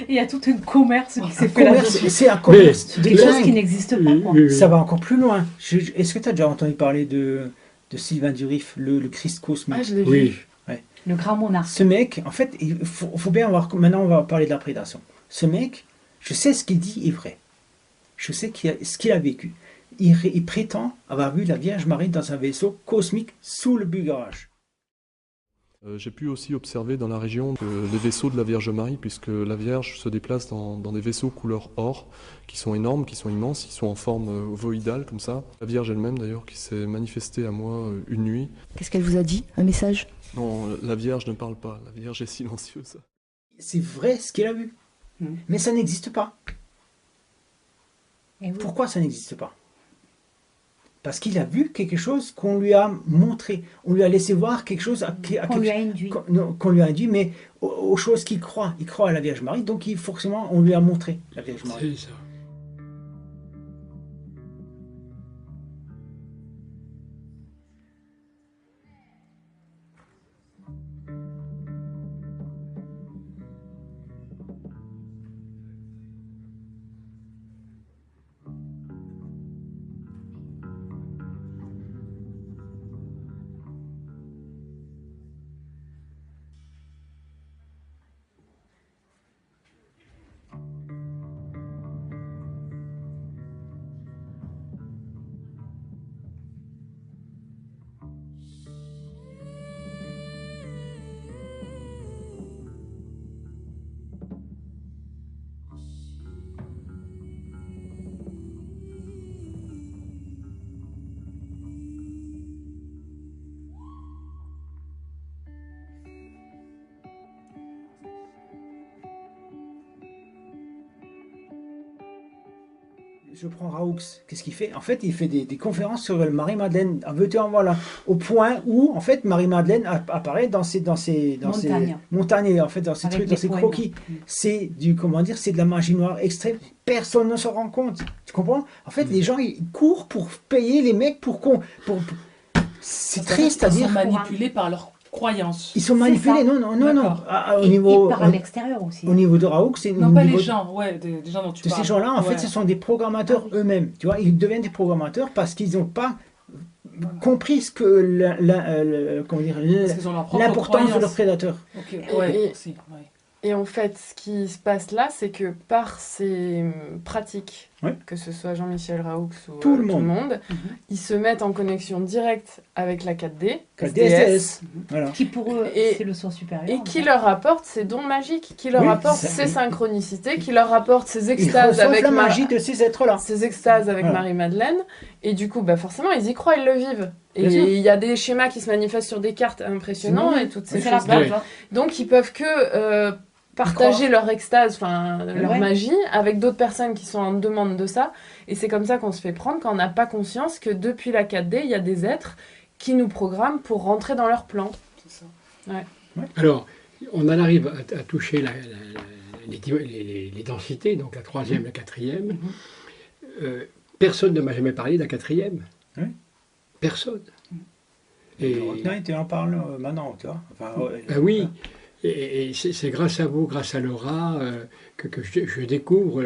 Il y a tout un commerce qui s'est Un fait commerce, là-dessus. c'est un commerce de Quelque chose qui dingue. n'existe pas, quoi. Ça va encore plus loin. Est-ce que tu as déjà entendu parler de Sylvain Durif, le Christ cosmique? Ah, je l'ai vu. Oui. Le grand monarque. Ce mec, en fait, il faut bien voir. Maintenant, on va parler de la prédation. Ce mec, je sais ce qu'il dit est vrai. Je sais ce qu'il a vécu. Il prétend avoir vu la Vierge Marie dans un vaisseau cosmique sous le Bugarage. J'ai pu aussi observer dans la région les vaisseaux de la Vierge Marie, puisque la Vierge se déplace dans des vaisseaux couleur or, qui sont énormes, qui sont immenses, qui sont en forme ovoïdale, comme ça. La Vierge elle-même, d'ailleurs, qui s'est manifestée à moi une nuit. Qu'est-ce qu'elle vous a dit? Un message? Non, la Vierge ne parle pas, la Vierge est silencieuse. C'est vrai ce qu'il a vu. Mais ça n'existe pas. Et oui. Pourquoi ça n'existe pas? Parce qu'il a vu quelque chose qu'on lui a montré. On lui a laissé voir quelque chose Qu'on lui a induit. qu'on lui a induit, mais aux choses qu'il croit. Il croit à la Vierge Marie, donc forcément, on lui a montré la Vierge Marie. C'est ça. Je prends Raoux, qu'est-ce qu'il fait? En fait, il fait des conférences sur Marie-Madeleine, en veux-tu en voilà, au point où, en fait, Marie-Madeleine apparaît dans ces montagnes, en fait, dans ces Avec trucs, des dans ces poèmes. croquis. C'est c'est de la magie noire extrême. Personne ne se rend compte. Tu comprends? En fait, les gens, ils courent pour payer les mecs c'est triste à Ils sont dire. manipulés par leurs croyances. Ils sont C'est manipulés, ça. non. D'accord. Au Et niveau, par l'extérieur aussi. au niveau de Raoux, c'est Non, au pas niveau les gens, ouais, des gens dont tu de parles. ces gens-là, en fait, Ouais. ce sont des programmateurs eux-mêmes. Tu vois, ils deviennent des programmateurs parce qu'ils n'ont pas compris ce que comment dire, Parce qu'ils ont leur propre l'importance de croyance. leur prédateur. Ok, ouais, Et- aussi, ouais. Et en fait, ce qui se passe là, c'est que par ces pratiques, Ouais. que ce soit Jean-Michel Raoux ou Tout le monde. Mhm. ils se mettent en connexion directe avec la 4D, SDS. Voilà. Qui pour eux, Et- c'est le soi supérieur. et en qui fait. leur apporte ces dons magiques, qui leur Oui, apporte ça- ces synchronicités, qui leur apporte ces Ils extases reçoivent avec la magie de ces êtres-là. ces extases avec Voilà. Marie-Madeleine. Et du coup, bah forcément, ils y croient, ils le vivent. Bien Et sûr. il y a des schémas qui se manifestent sur des cartes impressionnants C'est et toutes ces C'est la choses-là. base. hein. Donc, ils peuvent que partager leur extase, enfin leur Ouais. magie, avec d'autres personnes qui sont en demande de ça. Et c'est comme ça qu'on se fait prendre quand on n'a pas conscience que depuis la 4D, il y a des êtres qui nous programment pour rentrer dans leur plan. C'est ça. Alors, on en arrive à toucher les densités, donc la troisième, la quatrième. Personne ne m'a jamais parlé de la quatrième. Oui. Personne. Et, Tu en parles maintenant, tu vois. Enfin, ben oui, et c'est grâce à vous, grâce à Laura, que je découvre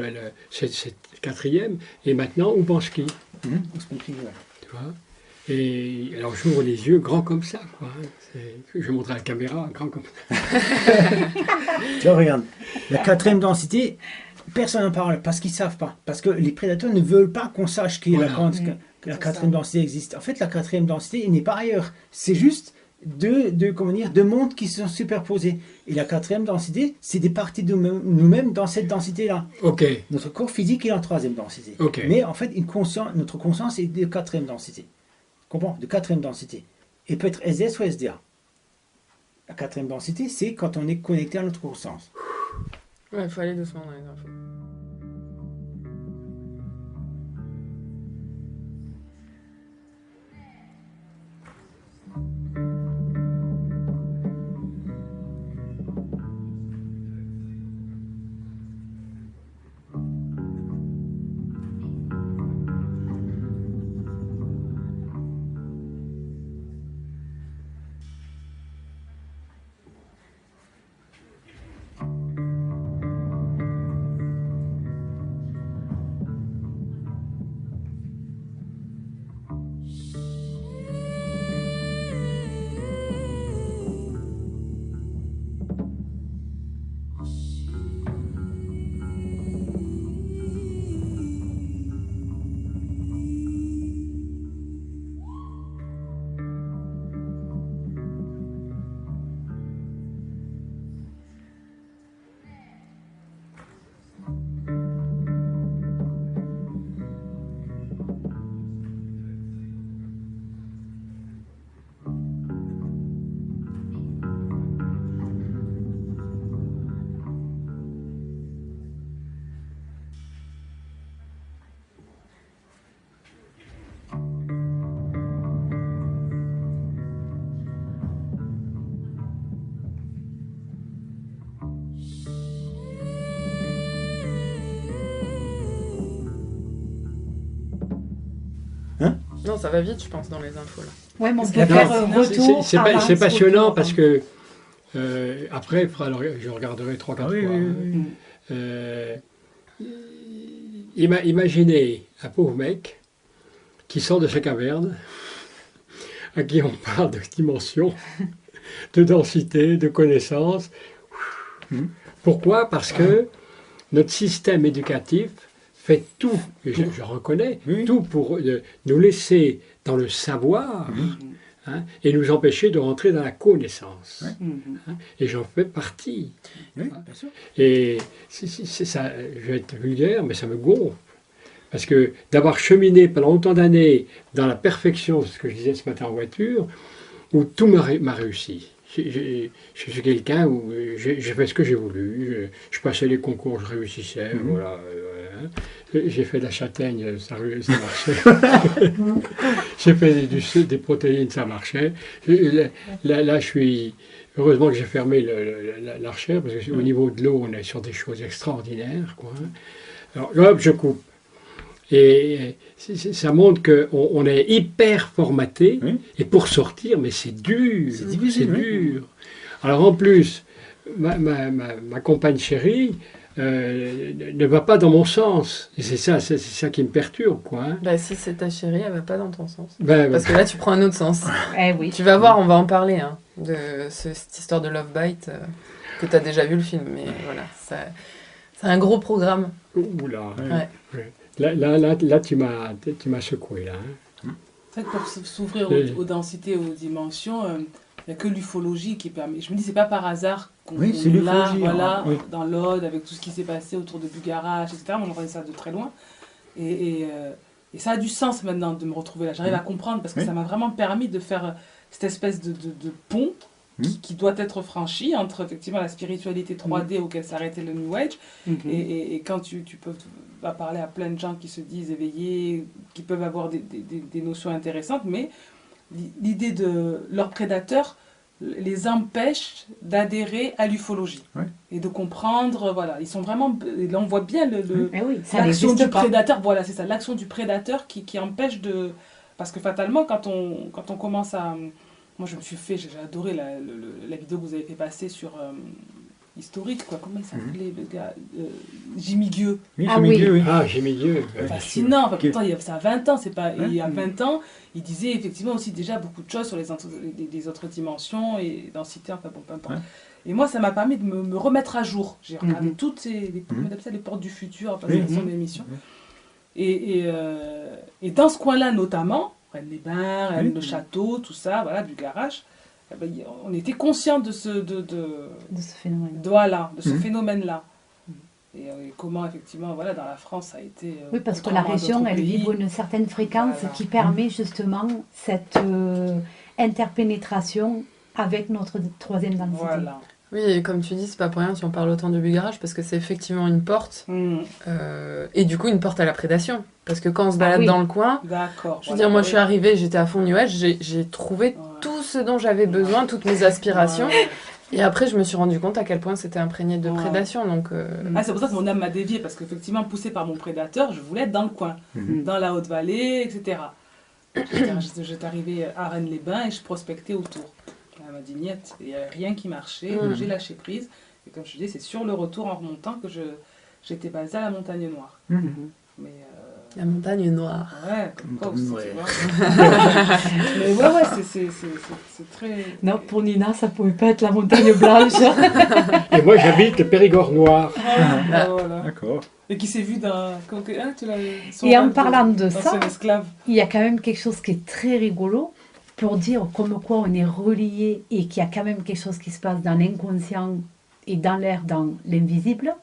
cette quatrième. Et maintenant, Oubanski, on se méfie, ouais. tu vois. Et alors j'ouvre les yeux grands comme ça, quoi. Je vais montrer à la caméra, grand comme ça. Tu vois, regarde, la quatrième densité, personne n'en parle parce qu'ils ne savent pas. Parce que les prédateurs ne veulent pas qu'on sache que Voilà. la quatrième densité existe. En fait, la quatrième densité n'est pas ailleurs. C'est juste deux mondes qui sont superposés. Et la quatrième densité, c'est des parties de nous-mêmes dans cette densité-là. Ok. Notre corps physique est en troisième densité. Ok. Mais en fait, notre conscience est de quatrième densité. Comprends? De quatrième densité. Et peut être SDS ou SDA. La quatrième densité, c'est quand on est connecté à notre conscience. Ouais, il faut aller doucement dans les infos. Non, ça va vite, je pense, dans les infos là. Ouais, mais on peut Non, faire retour. c'est passionnant parce que après, je regarderai 3-4 fois. Oui, oui, oui. Imaginez un pauvre mec qui sort de sa caverne, à qui on parle de dimension, de densité, de connaissance. Pourquoi? Parce que notre système éducatif fait tout, et je reconnais, tout pour nous laisser dans le savoir hein, et nous empêcher de rentrer dans la connaissance. Hein, et j'en fais partie. Oui, bien sûr. Et c'est ça, je vais être vulgaire, mais ça me gonfle. Parce que d'avoir cheminé pendant autant d'années dans la perfection, c'est ce que je disais ce matin en voiture, où tout m'a réussi. Je suis quelqu'un où j'ai fait ce que j'ai voulu, je passais les concours, je réussissais, voilà. J'ai fait de la châtaigne, ça marchait. J'ai fait des protéines, ça marchait. Là, je suis... Heureusement que j'ai fermé l'archère, parce qu'au niveau de l'eau, on est sur des choses extraordinaires, quoi. Alors, hop, je coupe. Et ça montre qu'on est hyper formaté, et pour sortir, mais c'est dur, c'est dur. Alors en plus, ma compagne chérie ne va pas dans mon sens, et c'est ça qui me perturbe, quoi. Hein. Bah si c'est ta chérie, elle va pas dans ton sens. Parce que là tu prends un autre sens. Oui. Tu vas voir, on va en parler, hein, de cette histoire de Love Bite, que tu as déjà vu le film, mais voilà, c'est un gros programme. Oula. Ouais. Là, tu m'as secoué, là. Hein. C'est vrai que pour s'ouvrir aux densités, aux dimensions, il n'y a que l'ufologie qui permet. Je me dis, c'est pas par hasard qu'on c'est est là, l'ufologie, voilà, oui. dans l'Aude, avec tout ce qui s'est passé autour de Bugarach, etc. On entendait ça de très loin. Et ça a du sens maintenant de me retrouver là. J'arrive à comprendre parce que ça m'a vraiment permis de faire cette espèce de pont qui doit être franchi entre effectivement la spiritualité 3D auquel s'arrêtait le New Age et quand tu vas parler à plein de gens qui se disent éveillés, qui peuvent avoir des notions intéressantes, mais l'idée de leurs prédateurs les empêche d'adhérer à l'ufologie et de comprendre, voilà, ils sont vraiment, là on voit bien l'action du prédateur, voilà c'est ça, l'action du prédateur qui empêche de, parce que fatalement quand on commence à, moi je me suis fait, j'ai adoré la vidéo que vous avez fait passer sur historique, quoi, comment il s'appelait le gars, Jimmy Gueux. Jimmy Gueux. Fascinant, enfin, pourtant ça a 20 ans, c'est pas, il y a 20 ans, il disait effectivement aussi déjà beaucoup de choses sur les autres dimensions et densité, enfin bon, peu importe. Et moi ça m'a permis de me remettre à jour. J'ai regardé toutes les portes du futur, enfin c'est son émission. Et dans ce coin-là notamment, Rennes-les-Bains, Rennes-le-Château, tout ça, voilà, Bugarach, on était conscient de ce phénomène. Voilà, de ce phénomène-là. Et comment, effectivement, voilà, dans la France, ça a été... oui, parce que la région, elle vibre une certaine fréquence qui permet justement cette interpénétration avec notre troisième densité. Voilà. Oui, et comme tu dis, c'est pas pour rien si on parle autant de Bugarage, parce que c'est effectivement une porte, et du coup une porte à la prédation. Parce que quand on se balade dans le coin, je veux dire, moi je suis arrivée, j'étais à fond New Age, j'ai trouvé tout ce dont j'avais besoin, toutes mes aspirations. Et après, je me suis rendu compte à quel point c'était imprégné de prédation. Donc, c'est pour ça que mon âme m'a déviée, parce qu'effectivement, poussée par mon prédateur, je voulais être dans le coin, dans la Haute-Vallée, etc. J'étais arrivée à Rennes-les-Bains et je prospectais autour. Elle m'a dit niette, il n'y avait rien qui marchait, donc j'ai lâché prise. Et comme je te dis, c'est sur le retour en remontant que j'étais basée à la Montagne Noire. Mais, la Montagne Noire. Ouais, comme quoi aussi, tu vois. Mais ouais, c'est très... Non, pour Nina, ça pouvait pas être la Montagne Blanche. Et moi, j'habite le Périgord Noir. Voilà. D'accord. Et qui s'est vu dans... Et en parlant de ça, il y a quand même quelque chose qui est très rigolo pour dire comme quoi on est relié et qu'il y a quand même quelque chose qui se passe dans l'inconscient et dans l'air, dans l'invisible.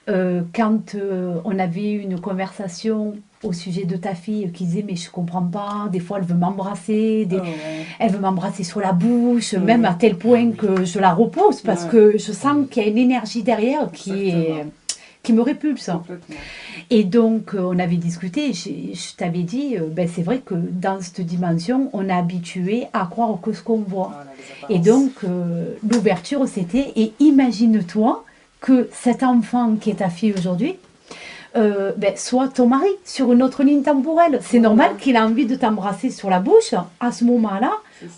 Quand on avait eu une conversation au sujet de ta fille qui disait mais je comprends pas, des fois elle veut m'embrasser, elle veut m'embrasser sur la bouche, même à tel point que je la repousse parce que je sens qu'il y a une énergie derrière qui me répulse. Et donc on avait discuté, je t'avais dit c'est vrai que dans cette dimension on est habitué à croire que ce qu'on voit. Et donc l'ouverture c'était et imagine-toi que cet enfant qui est ta fille aujourd'hui soit ton mari sur une autre ligne temporelle. C'est normal qu'il a envie de t'embrasser sur la bouche à ce moment-là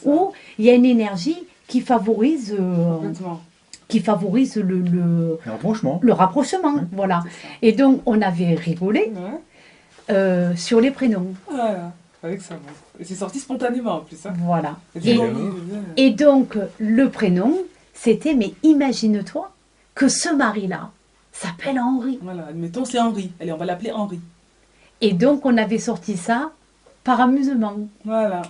où il y a une énergie qui favorise le rapprochement. Voilà. Et donc on avait rigolé sur les prénoms. Voilà. Avec ça, et c'est sorti spontanément en plus. Hein. Voilà. Et donc le prénom c'était mais imagine-toi que ce mari-là s'appelle Henri. Voilà, admettons c'est Henri. Allez, on va l'appeler Henri. Et donc, on avait sorti ça par amusement. Voilà.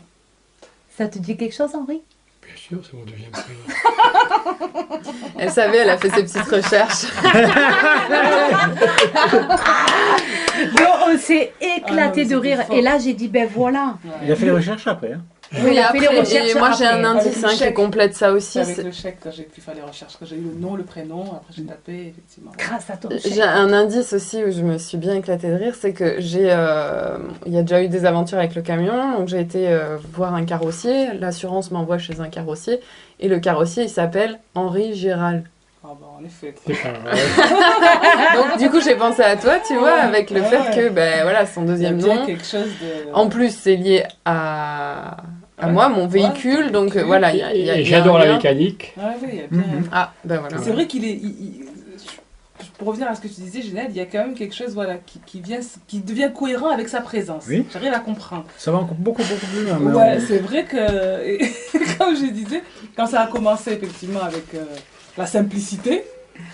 Ça te dit quelque chose, Henri? Bien sûr, c'est mon deuxième prénom. Elle savait, elle a fait ses petites recherches. Donc, on s'est éclaté de rire. Et là, j'ai dit, ben voilà. Il a fait les recherches après. Hein. Oui, après, et moi j'ai un indice qui complète ça aussi. Avec le chèque, quand j'ai pu faire les recherches, quand j'ai eu le nom, le prénom, après j'ai tapé, effectivement. Grâce à ton chèque. J'ai un indice aussi où je me suis bien éclatée de rire, c'est que il y a déjà eu des aventures avec le camion, donc j'ai été voir un carrossier, l'assurance m'envoie chez un carrossier, et le carrossier il s'appelle Henri Gérald. Ah bah en effet. Donc du coup j'ai pensé à toi, tu vois, avec le fait que voilà, son deuxième nom. Quelque chose de... En plus c'est lié à moi, mon véhicule, donc voilà, il y a j'adore la mécanique. Ah oui, il y a bien... Ah, ben voilà. C'est vrai qu'il est... Pour revenir à ce que tu disais, Genève, il y a quand même quelque chose qui devient cohérent avec sa présence. Oui. J'arrive à comprendre. Ça va encore beaucoup plus loin. Ouais, c'est vrai que, comme je disais, quand ça a commencé effectivement avec la simplicité...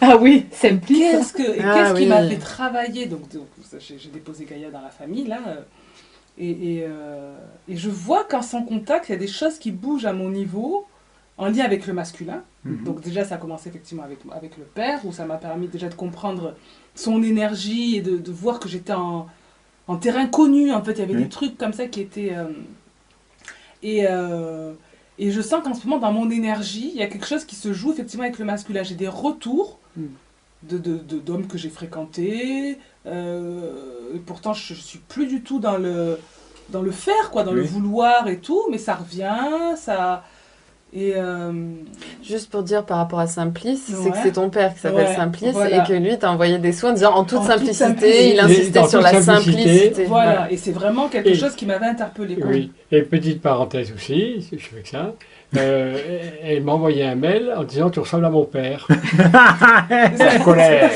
Ah oui, simplicité. Qu'est-ce qui m'a fait travailler donc j'ai déposé Gaïa dans la famille, là... Et je vois qu'en son contact, il y a des choses qui bougent à mon niveau, en lien avec le masculin. Donc déjà, ça a commencé effectivement avec le père, où ça m'a permis déjà de comprendre son énergie et de voir que j'étais en terrain connu. En fait, il y avait des trucs comme ça qui étaient... Et je sens qu'en ce moment, dans mon énergie, il y a quelque chose qui se joue effectivement avec le masculin. J'ai des retours d'hommes que j'ai fréquentés. Et pourtant, je suis plus du tout dans le faire, quoi, dans le vouloir et tout, mais ça revient, ça... Et juste pour dire par rapport à Simplice, c'est que c'est ton père qui s'appelle Simplice et que lui t'a envoyé des soins en disant en toute simplicité, il insistait sur la simplicité. Voilà, et c'est vraiment quelque chose qui m'avait interpellée. Oui, et petite parenthèse aussi, je fais que ça. Elle m'a envoyé un mail en disant tu ressembles à mon père. C'est colère.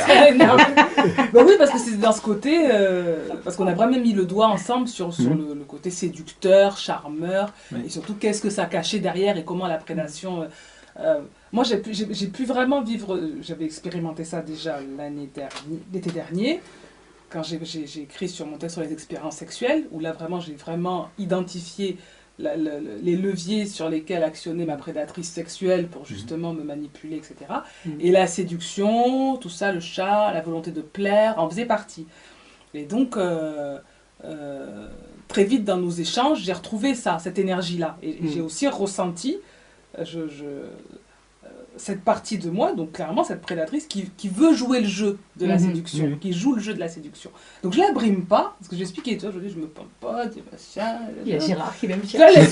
Bah oui, parce que c'est dans ce côté, parce qu'on a vraiment mis le doigt ensemble sur le côté séducteur, charmeur, et surtout qu'est-ce que ça cachait derrière et comment la prédation. Moi, j'ai pu vraiment vivre. J'avais expérimenté ça déjà l'été dernier. Quand j'ai écrit sur mon texte sur les expériences sexuelles, où là vraiment j'ai vraiment identifié les leviers sur lesquels actionnait ma prédatrice sexuelle pour justement me manipuler, etc. Et la séduction, tout ça, le chat, la volonté de plaire, en faisait partie. Et donc, très vite dans nos échanges, j'ai retrouvé ça, cette énergie-là. Et j'ai aussi ressenti cette partie de moi, donc clairement cette prédatrice qui veut jouer le jeu de la séduction, qui joue le jeu de la séduction. Donc je la brime pas, parce que j'expliquais, tu vois, je me pompe pas, il y a Gérard qui va me chercher.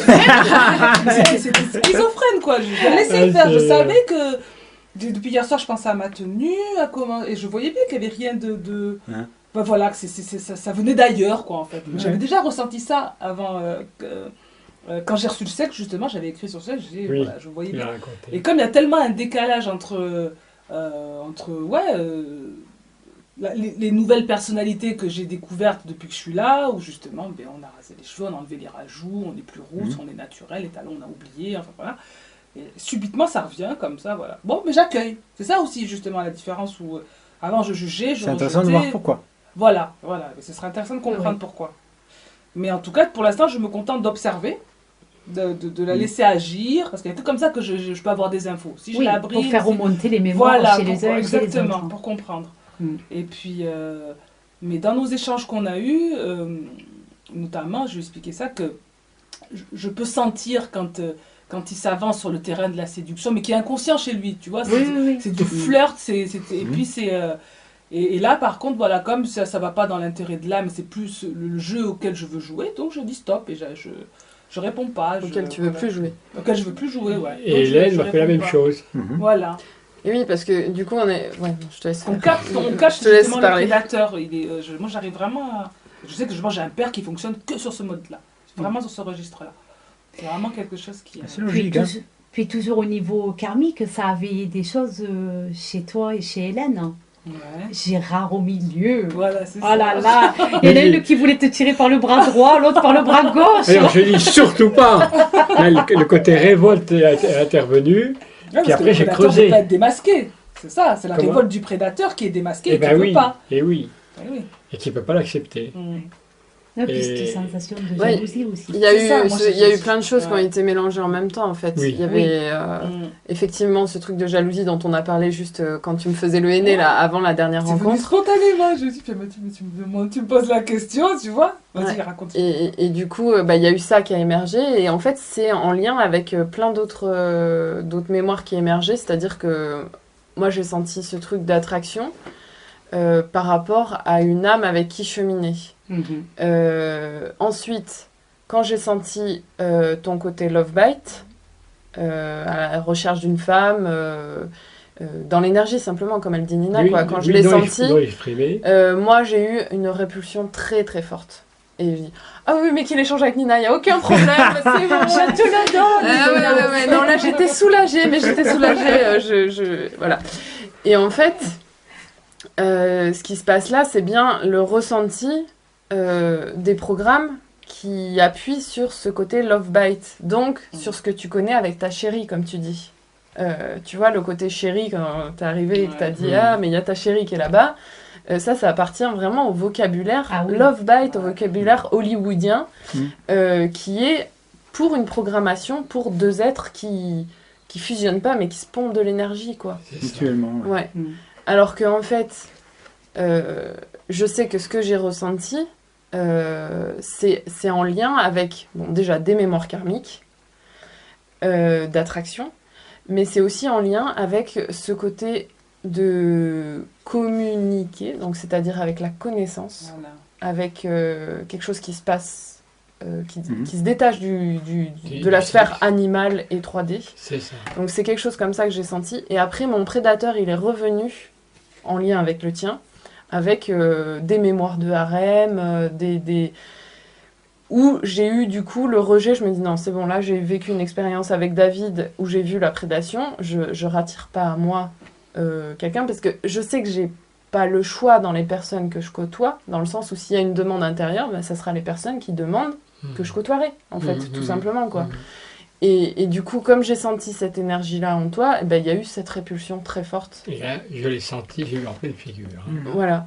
C'était schizophrène, quoi. Je la laissais faire. Je savais que depuis hier soir, je pensais à ma tenue, à comment, et je voyais bien qu'il n'y avait rien de ben voilà, que ça venait d'ailleurs, quoi, en fait. J'avais déjà ressenti ça avant. Quand j'ai reçu le sexe, justement, j'avais écrit sur ça, voilà, je voyais bien. Et comme il y a tellement un décalage entre les nouvelles personnalités que j'ai découvertes depuis que je suis là, où justement, ben, on a rasé les cheveux, on a enlevé les rajouts, on est plus rousse, on est naturel, les talons, on a oublié, enfin voilà. Et subitement, ça revient comme ça, voilà. Bon, mais j'accueille. C'est ça aussi, justement, la différence où avant, je jugeais, je rejetais. C'est intéressant de voir pourquoi. Voilà. Et ce serait intéressant de comprendre pourquoi. Mais en tout cas, pour l'instant, je me contente d'observer, de la laisser agir, parce qu'il y a que comme ça que je peux avoir des infos. Si je la brime, pour faire remonter les mémoires chez les uns et chez les autres. Exactement, pour comprendre. Et puis, mais dans nos échanges qu'on a eus, notamment, je lui ai expliqué ça, que je peux sentir quand il s'avance sur le terrain de la séduction, mais qui est inconscient chez lui, tu vois, c'est du flirt, et puis c'est... Et là, par contre, voilà, comme ça va pas dans l'intérêt de l'âme, c'est plus le jeu auquel je veux jouer, donc je dis stop, et je réponds pas. Auquel tu veux plus jouer. Auquel je veux plus jouer, ouais. Et Hélène m'a fait la même chose. Voilà. Et oui, parce que du coup, on est... Ouais, je te laisse. On capte justement le prédateur. Moi, j'arrive vraiment à... Je sais que j'ai un père qui fonctionne que sur ce mode-là. Vraiment sur ce registre-là. C'est vraiment quelque chose qui... C'est logique, puis toujours au niveau karmique, ça a veillé des choses chez toi et chez Hélène. Ouais. Gérard au milieu. Voilà, c'est ça. Oh là là. Hélène qui voulait te tirer par le bras droit, l'autre par le bras gauche. Alors je dis surtout pas. Là, le côté révolte est intervenu. Puis après j'ai creusé. Il peut être démasqué. C'est ça, c'est la révolte du prédateur qui est démasqué et qui ne veut pas. Et oui. Et qui ne peut pas l'accepter. Non, puis cette sensation de jalousie aussi. Il y a eu plein de choses qui ont été mélangées en même temps, en fait. Il y avait effectivement ce truc de jalousie dont on a parlé juste quand tu me faisais le henné, là, avant la dernière rencontre. C'est spontanément, je dis, tu me poses la question, tu vois. Vas-y, raconte. Et du coup, il y a eu ça qui a émergé, et en fait, c'est en lien avec plein d'autres mémoires qui émergeaient, c'est-à-dire que moi, j'ai senti ce truc d'attraction par rapport à une âme avec qui cheminer. Ensuite, quand j'ai senti ton côté love bite, à la recherche d'une femme, dans l'énergie simplement, comme elle dit Nina, quoi. Quand je l'ai senti, moi j'ai eu une répulsion très très forte. Et je dis, ah oui, mais qu'il échange avec Nina, il n'y a aucun problème, c'est bon, je te le donne. Non, là j'étais soulagée, voilà. Et en fait, ce qui se passe là, c'est bien le ressenti des programmes qui appuient sur ce côté love bite, donc sur ce que tu connais avec ta chérie, comme tu dis. Tu vois, le côté chérie, quand t'es arrivé et que t'as dit ah, mais il y a ta chérie qui est là-bas, ça appartient vraiment au vocabulaire love bite, au vocabulaire hollywoodien, qui est pour une programmation pour deux êtres qui fusionnent pas, mais qui se pompent de l'énergie, quoi. Mutuellement. Ouais. Alors qu'en fait, je sais que ce que j'ai ressenti, c'est en lien avec, déjà des mémoires karmiques, d'attraction, mais c'est aussi en lien avec ce côté de communiquer, donc c'est-à-dire avec la connaissance, avec quelque chose qui se passe, qui se détache de la sphère animale et 3D. C'est ça. Donc c'est quelque chose comme ça que j'ai senti. Et après, mon prédateur, il est revenu en lien avec le tien, avec des mémoires de harem, où j'ai eu du coup le rejet. Je me dis non, c'est bon, là j'ai vécu une expérience avec David où j'ai vu la prédation, je rattire pas à moi quelqu'un, parce que je sais que j'ai pas le choix dans les personnes que je côtoie, dans le sens où s'il y a une demande intérieure, ça sera les personnes qui demandent que je côtoierai, en fait, tout simplement, quoi. Et du coup, comme j'ai senti cette énergie-là en toi, il y a eu cette répulsion très forte. Et là, je l'ai senti, j'ai eu en pleine figure. Voilà.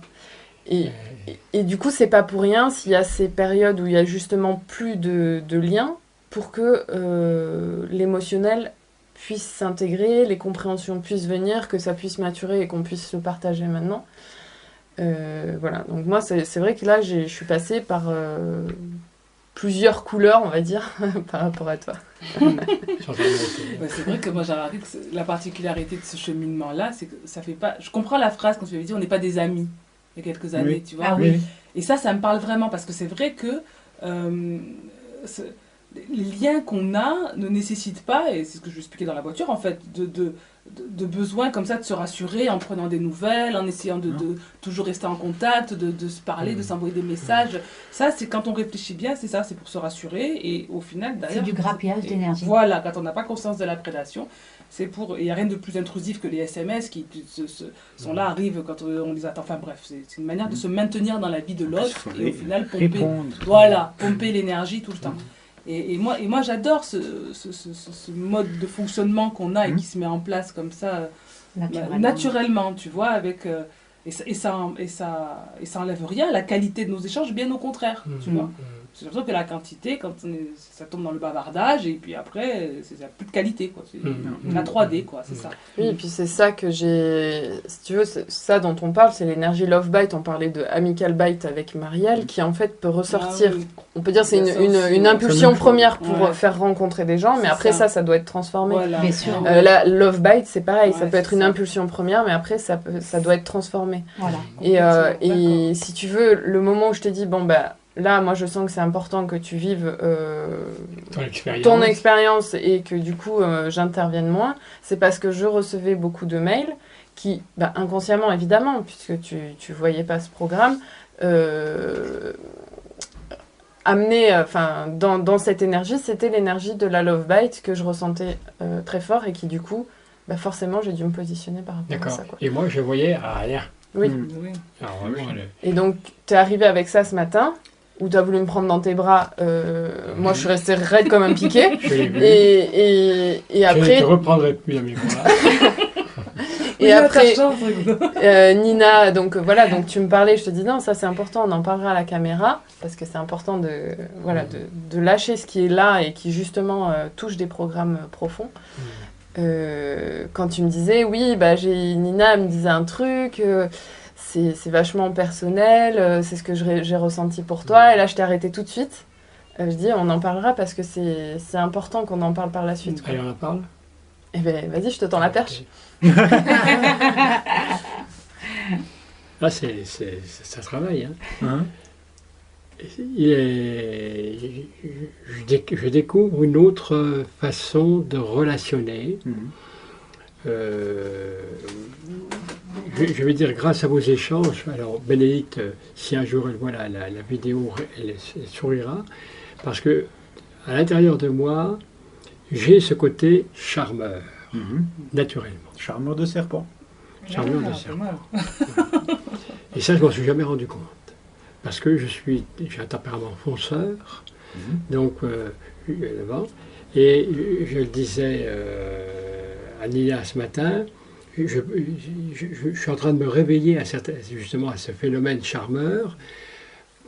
Et du coup, c'est pas pour rien s'il y a ces périodes où il y a justement plus de lien pour que l'émotionnel puisse s'intégrer, les compréhensions puissent venir, que ça puisse maturer et qu'on puisse le partager maintenant. Voilà, donc moi c'est vrai que là je suis passée par plusieurs couleurs, on va dire, par rapport à toi. C'est vrai que moi j'ai remarqué que la particularité de ce cheminement-là, c'est que ça fait pas... Je comprends la phrase quand tu avais dit on n'est pas des amis il y a quelques années, tu vois. Ah oui. Et ça me parle vraiment parce que c'est vrai que les liens qu'on a ne nécessitent pas, et c'est ce que je vais expliquer dans la voiture en fait, de besoin comme ça de se rassurer en prenant des nouvelles, en essayant de toujours rester en contact, de se parler, de s'envoyer des messages. Ça, c'est quand on réfléchit bien, c'est ça, c'est pour se rassurer. Et au final, d'ailleurs... C'est du grappillage d'énergie. Voilà, quand on n'a pas conscience de la prédation, c'est pour... Il n'y a rien de plus intrusif que les SMS qui sont là, arrivent quand on les attend. Enfin bref, c'est une manière de se maintenir dans la vie de l'autre et au final pomper l'énergie tout le temps. Et moi j'adore ce mode de fonctionnement qu'on a et qui se met en place comme ça naturellement, tu vois, avec et ça enlève rien à la qualité de nos échanges, bien au contraire, tu vois. C'est surtout que la quantité, quand ça tombe dans le bavardage, et puis après, ça n'a plus de qualité, quoi. C'est la 3D, quoi, c'est ça. Oui, et puis c'est ça que j'ai... Si tu veux, ça dont on parle, c'est l'énergie Love Bite. On parlait de Amical Bite avec Marielle, qui en fait peut ressortir... Ah, oui. On peut dire que c'est une impulsion première pour faire rencontrer des gens, mais après ça doit être transformé. Voilà. Bien sûr. La Love Bite, c'est pareil, ça peut être une impulsion première, mais après ça doit être transformé. Voilà. Et si tu veux, le moment où je t'ai dit, bon, bah... Là, moi, je sens que c'est important que tu vives ton expérience et que du coup, j'intervienne moins. C'est parce que je recevais beaucoup de mails qui, inconsciemment, évidemment, puisque tu voyais pas ce programme, amenaient, dans cette énergie, c'était l'énergie de la Love Bite que je ressentais très fort et qui, du coup, forcément, j'ai dû me positionner par rapport à ça. Quoi. Et moi, je voyais rien. Oui. Alors, vraiment, Et donc, tu es arrivé avec ça ce matin où tu as voulu me prendre dans tes bras, moi je suis restée raide comme un piquet. Et après... Je ne te reprendrai plus dans mes bras. Et après, Nina, donc voilà, donc tu me parlais, je te dis non, ça c'est important, on en parlera à la caméra, parce que c'est important de lâcher ce qui est là et qui justement touche des programmes profonds. Quand tu me disais, oui, Nina me disait un truc... c'est vachement personnel, c'est ce que j'ai ressenti pour toi. Et là, je t'ai arrêté tout de suite. Je dis, on en parlera parce que c'est important qu'on en parle par la suite. Allez, on en parle. Eh bien, vas-y, je te tends la perche. Là, ça travaille. Hein. Je découvre une autre façon de relationner. Je vais dire grâce à vos échanges, alors Bénédicte, si un jour elle voit la vidéo, elle sourira, parce que à l'intérieur de moi, j'ai ce côté charmeur, naturellement. Charmeur de serpent. Charmeur de serpent. Et ça, je m'en suis jamais rendu compte, parce que j'ai un tempérament fonceur, donc et je le disais à Nina ce matin, je suis en train de me réveiller justement à ce phénomène charmeur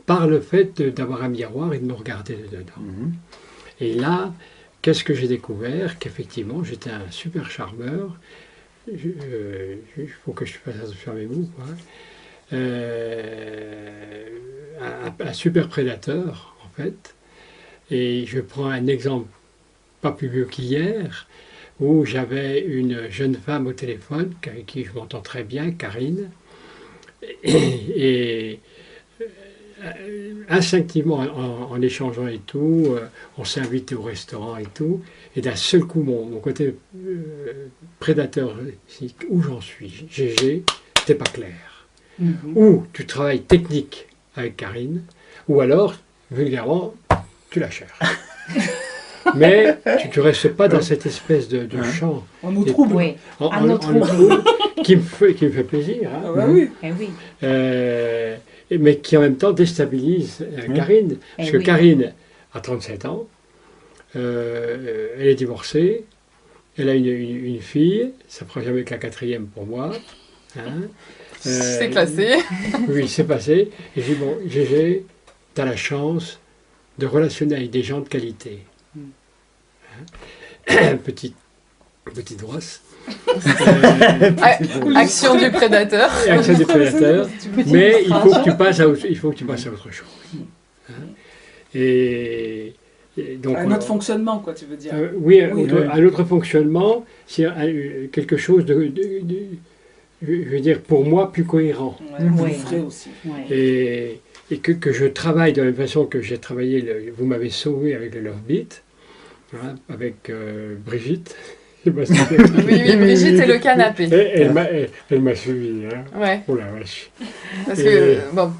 par le fait d'avoir un miroir et de me regarder dedans. Et là, qu'est-ce que j'ai découvert? Qu'effectivement, j'étais un super charmeur. Il faut que je fasse attention à mes mots, quoi. Un super prédateur, en fait. Et je prends un exemple pas plus vieux qu'hier, où j'avais une jeune femme au téléphone, avec qui je m'entends très bien, Karine, et instinctivement, en échangeant et tout, on s'est invité au restaurant et tout, et d'un seul coup, mon côté prédateur, où j'en suis, GG, c'était pas clair. Ou tu travailles technique avec Karine, ou alors, vulgairement, tu la cherches. Mais tu ne restes pas dans cette espèce de champ. En eau trouble. Oui, en eau trouble. Qui me fait plaisir. Hein. Ah bah oui. Mais qui en même temps déstabilise Karine. Parce que Karine a 37 ans, elle est divorcée, elle a une fille, ça ne fera jamais que la 4e pour moi. Hein. C'est classé. Oui, c'est passé. Et j'ai dit, bon, Gégé, tu as la chance de relationner avec des gens de qualité. Petite brosse. Action du prédateur. Action du prédateur. Mais il faut que tu passes à autre chose. Hein. Et donc, un autre fonctionnement, quoi, tu veux dire. Oui, un autre fonctionnement, c'est quelque chose je veux dire, pour moi, plus cohérent. Plus frais aussi. Et que je travaille de la même façon que j'ai travaillé, vous m'avez sauvé avec le Love Beat, hein, avec Brigitte. Oui, Brigitte et le canapé. Elle m'a suivi. Hein. Ouais. Oh la vache. Parce que, bon,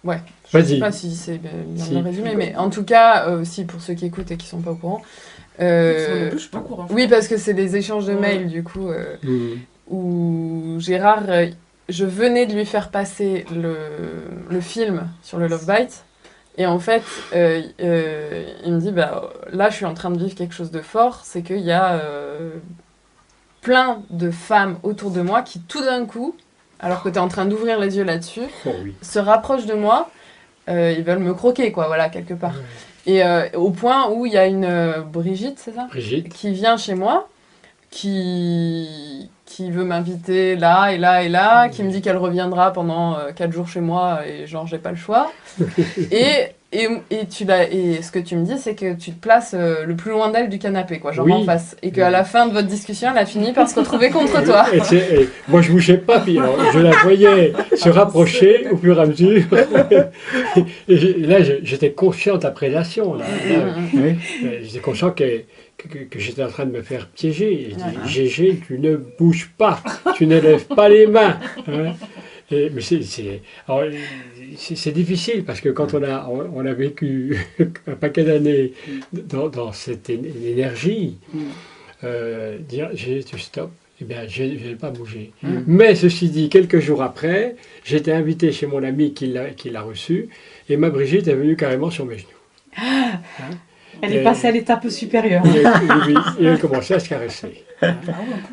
ouais. Je ne sais pas si c'est bien résumé, mais en tout cas, aussi pour ceux qui écoutent et qui ne sont pas au courant. Je suis pas au courant. Oui, parce que c'est des échanges de mails, du coup, où Gérard, je venais de lui faire passer le film sur le Love Bite. Et en fait, il me dit, là, je suis en train de vivre quelque chose de fort, c'est qu'il y a plein de femmes autour de moi qui, tout d'un coup, alors que tu es en train d'ouvrir les yeux là-dessus, se rapprochent de moi, ils veulent me croquer, quoi, voilà, quelque part. Et au point où il y a une Brigitte, c'est ça ? Brigitte. Qui vient chez moi, qui veut m'inviter là et là et là, qui me dit qu'elle reviendra pendant 4 jours chez moi et genre j'ai pas le choix. et ce que tu me dis, c'est que tu te places le plus loin d'elle du canapé, quoi, genre en face. Et qu'à la fin de votre discussion, elle a fini par se retrouver contre toi. Et moi je bougeais pas, puis je la voyais se rapprocher au fur et à mesure. Et là j'étais conscient de la prédation. J'étais conscient que j'étais en train de me faire piéger. Et je dis, Gégé, tu ne bouges pas, tu ne lèves pas les mains. Hein. Mais c'est difficile parce que quand on a vécu un paquet d'années dans cette énergie, dire tu stop, eh bien je ne vais pas bouger. Mais ceci dit, quelques jours après, j'étais invité chez mon ami qui l'a reçu et ma Brigitte est venue carrément sur mes genoux. Hein. Elle est passée à l'étape supérieure. Et elle commençait à se caresser.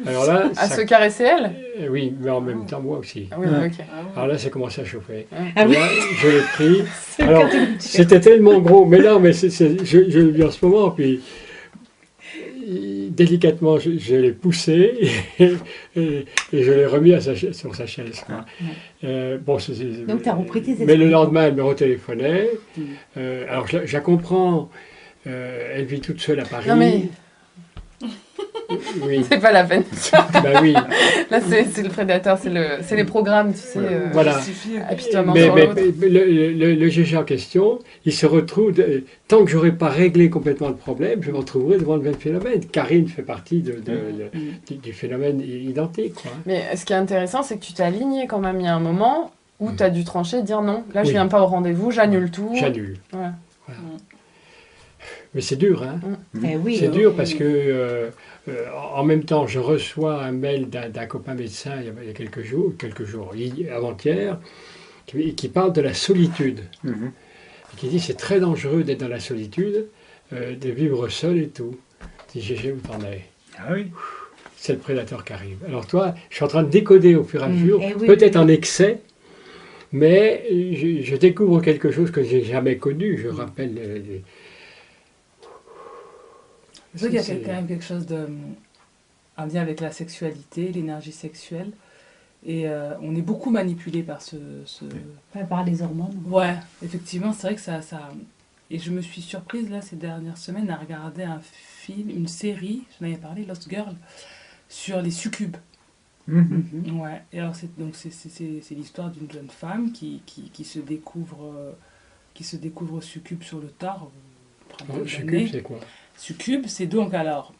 Alors là, à se caresser elle ? Oui, mais en même temps moi aussi. Oui, okay. Alors là, ça commençait à chauffer. Ah oui. Là, je l'ai pris. Alors, c'était tellement gros, mais non, mais je l'ai vu en ce moment, puis délicatement, je l'ai poussé et je l'ai remis sur sa chaise. Donc tu as repris tes esprits. Mais le lendemain, elle me retéléphonaient. Alors, je la comprends. Elle vit toute seule à Paris. Non mais... Oui. C'est pas la peine. Ben oui. Là, c'est le prédateur, c'est les programmes, tu sais. Voilà. Mais le GG en question, il se retrouve, tant que je n'aurai pas réglé complètement le problème, je me retrouverai devant le même phénomène. Karine fait partie du phénomène identique. Quoi. Mais ce qui est intéressant, c'est que tu t'es aligné quand même il y a un moment où tu as dû trancher et dire non, là je viens pas au rendez-vous, j'annule tout. J'annule. Voilà. Mais c'est dur, hein. Oui, c'est dur parce que en même temps, je reçois un mail d'un copain médecin il y a quelques jours, avant-hier, qui parle de la solitude. Et qui dit c'est très dangereux d'être dans la solitude, de vivre seul et tout. Je dis Gégé, où t'en es ? Ah oui. C'est le prédateur qui arrive. Alors toi, je suis en train de décoder au fur et à mesure, peut-être en excès, mais je découvre quelque chose que j'ai jamais connu. Je rappelle... C'est vrai qu'il y a quand même quelque chose en lien avec la sexualité, l'énergie sexuelle. Et on est beaucoup manipulé par par les hormones. Ouais, effectivement, c'est vrai que ça... Et je me suis surprise, là, ces dernières semaines, à regarder une série, j'en avais parlé, Lost Girl, sur les succubes. Ouais, et alors c'est l'histoire d'une jeune femme qui se découvre succube sur le tard. Succube, c'est quoi ? Succube, c'est donc alors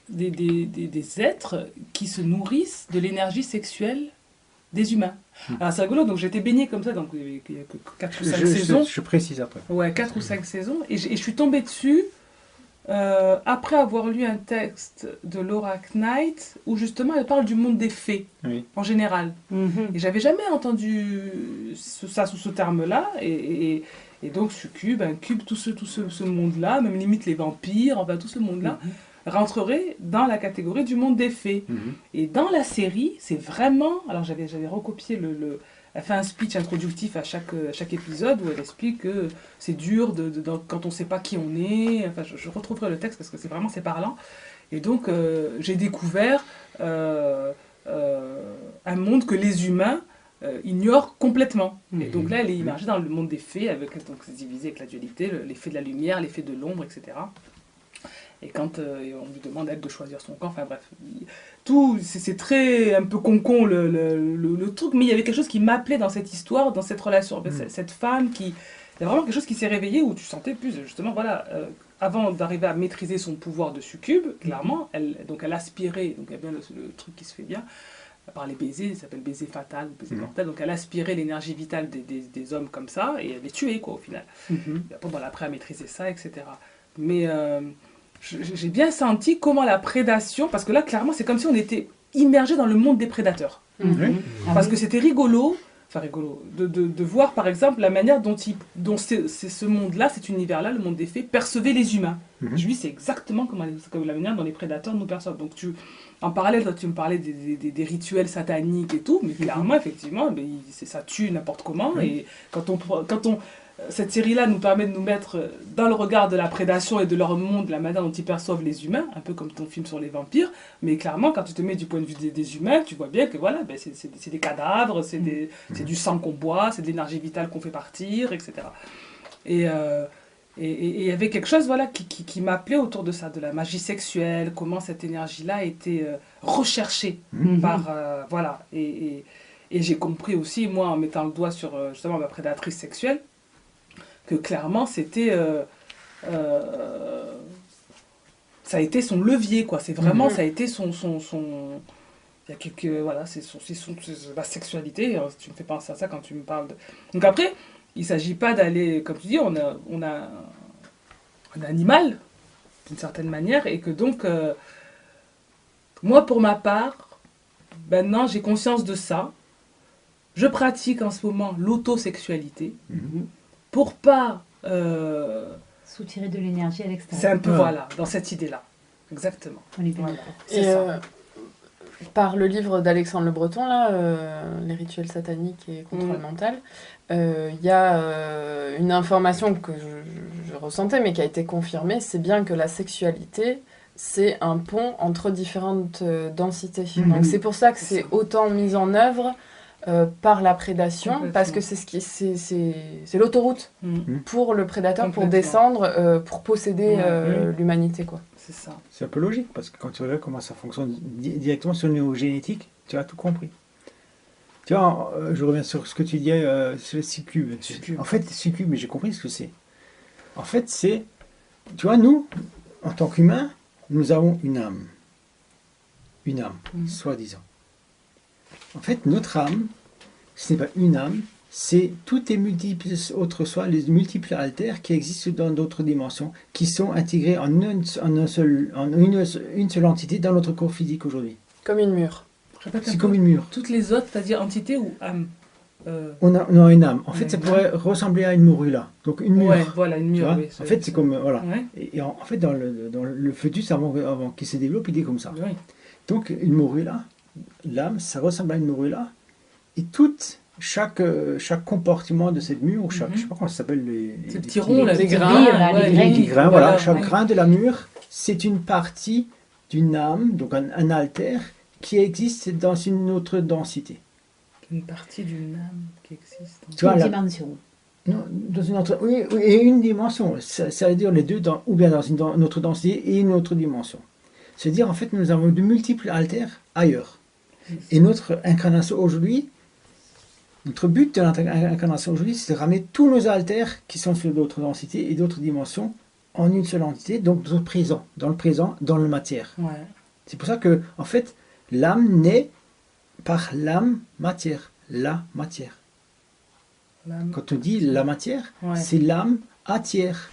des êtres qui se nourrissent de l'énergie sexuelle des humains. Alors c'est rigolo, donc j'ai été baignée comme ça, donc il y a que 4 ou 5 saisons. Je précise après. Ouais, 4 ou 5 saisons, et je suis tombée dessus après avoir lu un texte de Laura Knight où justement elle parle du monde des fées, en général. Et j'avais jamais entendu ça sous ce terme-là, et donc succube, incube, tout ce monde-là, même limite les vampires, enfin tout ce monde-là. rentrerait dans la catégorie du monde des fées. Et dans la série, c'est vraiment... Alors j'avais recopié elle fait un speech introductif à chaque épisode où elle explique que c'est dur quand on ne sait pas qui on est. Enfin, je retrouverai le texte parce que c'est parlant. Et donc, j'ai découvert un monde que les humains ignorent complètement. Et donc là, elle est immergée dans le monde des fées, donc c'est divisé avec la dualité, les fées de la lumière, les fées de l'ombre, etc. Et quand on lui demande elle de choisir son camp, enfin bref, tout, c'est très un peu con le truc, mais il y avait quelque chose qui m'appelait dans cette histoire, dans cette relation, cette femme il y a vraiment quelque chose qui s'est réveillé où tu sentais plus, justement, voilà, avant d'arriver à maîtriser son pouvoir de succube, clairement, elle aspirait, donc il y a bien le truc qui se fait bien, par les baisers, ça s'appelle baiser fatal, baiser mortel, donc elle aspirait l'énergie vitale des hommes comme ça, et elle les tuait, quoi, au final. Et après, on l'a appris à maîtriser ça, etc. Mais j'ai bien senti comment la prédation, parce que là, clairement, c'est comme si on était immergé dans le monde des prédateurs. Parce que c'était rigolo de voir, par exemple, la manière dont ce monde-là, cet univers-là, le monde des fées, percevait les humains. Je dis, c'est exactement comme la manière dont les prédateurs nous perçoivent. Donc, en parallèle, toi, tu me parlais des rituels sataniques et tout, mais clairement, effectivement, ça tue n'importe comment. Et cette série-là nous permet de nous mettre dans le regard de la prédation et de leur monde, la manière dont ils perçoivent les humains, un peu comme ton film sur les vampires, mais clairement, quand tu te mets du point de vue des humains, tu vois bien que voilà, c'est des cadavres, c'est du sang qu'on boit, c'est de l'énergie vitale qu'on fait partir, etc. Et il y avait quelque chose, voilà, qui m'appelait autour de ça, de la magie sexuelle, comment cette énergie-là était recherchée par... voilà, et j'ai compris aussi, moi, en mettant le doigt sur justement ma prédatrice sexuelle, que clairement c'était ça a été son levier, quoi. C'est vraiment ça a été son il y a quelques voilà, c'est la sexualité. Tu me fais penser à ça quand tu me parles de... Donc après, il s'agit pas d'aller, comme tu dis, on a un animal d'une certaine manière, et que donc moi pour ma part, maintenant j'ai conscience de ça. Je pratique en ce moment l'autosexualité. Pour pas... soutirer de l'énergie à l'extérieur. C'est un peu, voilà, dans cette idée-là. Exactement. On est bien voilà. d'accord. C'est ça. Par le livre d'Alexandre Le Breton, là, Les rituels sataniques et contrôle mental, il y a une information que je ressentais, mais qui a été confirmée, c'est bien que la sexualité, c'est un pont entre différentes densités. Donc c'est pour ça que c'est autant mis en œuvre par la prédation, parce que c'est l'autoroute pour le prédateur, pour descendre, pour posséder l'humanité, quoi. C'est ça. C'est un peu logique, parce que quand tu regardes comment ça fonctionne directement sur le niveau génétique, tu as tout compris. Tu vois, je reviens sur ce que tu disais sur les succubes. En fait, les succubes, mais j'ai compris ce que c'est. En fait, c'est... Tu vois, nous, en tant qu'humains, nous avons une âme. Une âme, soi-disant. En fait, notre âme, ce n'est pas une âme, c'est toutes les multiples autres soi, les multiples altères qui existent dans d'autres dimensions, qui sont intégrés en une seule entité dans notre corps physique aujourd'hui. Comme une mûre. C'est comme une mûre. Toutes les autres, c'est-à-dire entités ou âmes on a une âme. En fait, ça pourrait ressembler à une morula. Donc une mûre. Ouais, voilà, une mûre. Oui, en fait, c'est comme... Voilà. Ouais. Et en fait, dans le fœtus, avant qu'il se développe, il est comme ça. Oui. Donc une morula, l'âme, ça ressemble à une morula. Et chaque comportement de cette mûre, je ne sais pas comment ça s'appelle, ces petits ronds, les grains. Les grains, voilà. Chaque grain de la mûre, c'est une partie d'une âme, donc un altère, qui existe dans une autre densité. Une partie d'une âme qui existe. Une dimension. Non, dans une autre, oui, et une dimension. Ça veut dire les deux, ou bien dans une autre densité et une autre dimension. C'est-à-dire, en fait, nous avons de multiples altères ailleurs. Et notre incarnation aujourd'hui, notre but de l'incarnation aujourd'hui, c'est de ramener tous nos altères qui sont sur d'autres densités et d'autres dimensions en une seule entité, donc dans le présent, dans la matière. Ouais. C'est pour ça que, en fait, l'âme naît par l'âme matière, la matière. Quand on dit la matière, c'est l'âme atière.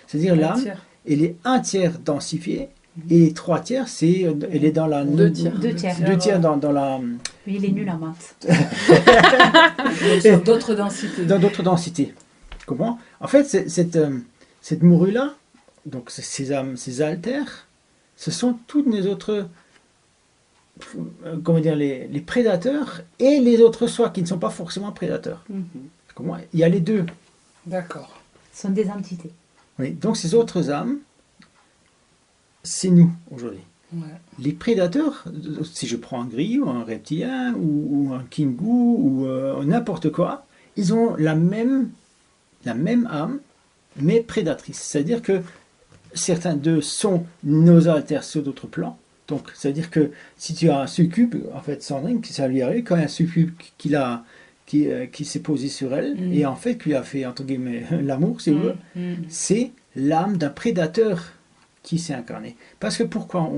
C'est-à-dire l'âme, elle est un tiers densifiée, et 3 tiers, elle est dans la... 2 tiers. 2 tiers. 2 tiers dans la... Oui, il est nul en maths. Sur d'autres densités. Dans d'autres densités. Comment ? En fait, cette morue-là, donc ces âmes, ces altères, ce sont toutes les autres, comment dire, les prédateurs et les autres soi qui ne sont pas forcément prédateurs. Il y a les deux. D'accord. Ce sont des entités. Oui, donc ces autres âmes, c'est nous aujourd'hui. Ouais. Les prédateurs, si je prends un grill ou un reptilien ou un kingu ou n'importe quoi, ils ont la même âme, mais prédatrice. C'est-à-dire que certains d'eux sont nos alters sur d'autres plans. Donc, c'est-à-dire que si tu as un succube, en fait, Sandrine, ça lui arrive quand il y a un succube qui s'est posé sur elle, et en fait, qui lui a fait, entre guillemets, l'amour, si vous voulez, c'est l'âme d'un prédateur qui s'est incarné. Parce que pourquoi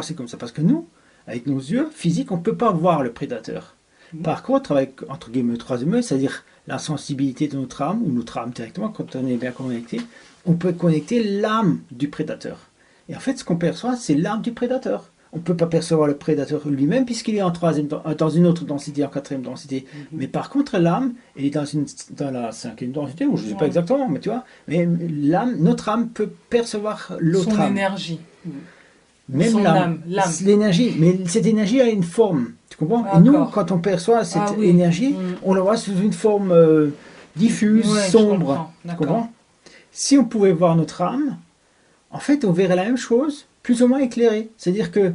c'est comme ça? Parce que nous, avec nos yeux physiques, on ne peut pas voir le prédateur. Par contre, avec, entre guillemets, le troisième œil, c'est-à-dire la sensibilité de notre âme, ou notre âme directement, quand on est bien connecté, on peut connecter l'âme du prédateur. Et en fait, ce qu'on perçoit, c'est l'âme du prédateur. On ne peut pas percevoir le prédateur lui-même, puisqu'il est dans une autre densité, en quatrième densité. Mais par contre, l'âme, elle est dans la cinquième densité, ou je ne sais pas exactement, mais tu vois, mais notre âme peut percevoir l'autre âme. Son énergie. Même son âme. L'énergie, mais cette énergie a une forme, tu comprends? Et nous, quand on perçoit cette énergie, on la voit sous une forme diffuse, sombre, tu comprends? Si on pouvait voir notre âme, en fait, on verrait la même chose, plus ou moins éclairée. C'est-à-dire que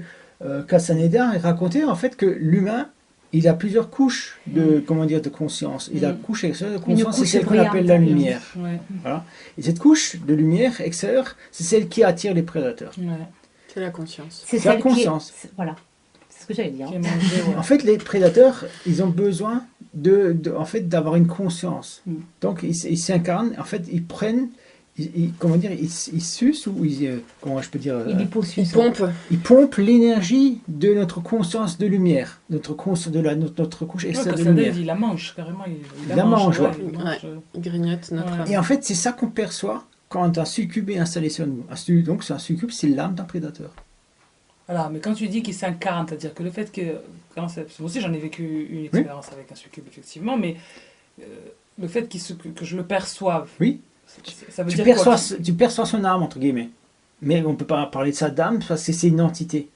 Castaneda racontait en fait que l'humain, il a plusieurs couches de, de conscience. Il a une couche extérieure de conscience, c'est celle qu'on appelle la lumière. Voilà. Et cette couche de lumière extérieure, c'est celle qui attire les prédateurs. C'est la conscience. C'est la conscience. Voilà, c'est ce que j'allais dire. En fait, les prédateurs, ils ont besoin d'avoir une conscience. Donc, ils s'incarnent, en fait, ils prennent, ils sucent ou comment je peux dire, ils pompent l'énergie de notre conscience de lumière, notre couche extérieure de lumière. Il la mange carrément. Il la mange, il grignote notre âme. Et en fait, c'est ça qu'on perçoit quand un succube est installé sur nous. Donc, c'est un succube, c'est l'âme d'un prédateur. Alors, mais quand tu dis qu'il s'incarne, c'est-à-dire que le fait que... Moi aussi, j'en ai vécu une expérience avec un succube, effectivement, mais le fait que je le perçoive... Oui. Ça veut dire quoi? Tu perçois son âme, entre guillemets. Mais on ne peut pas parler de sa d'âme parce que c'est une entité.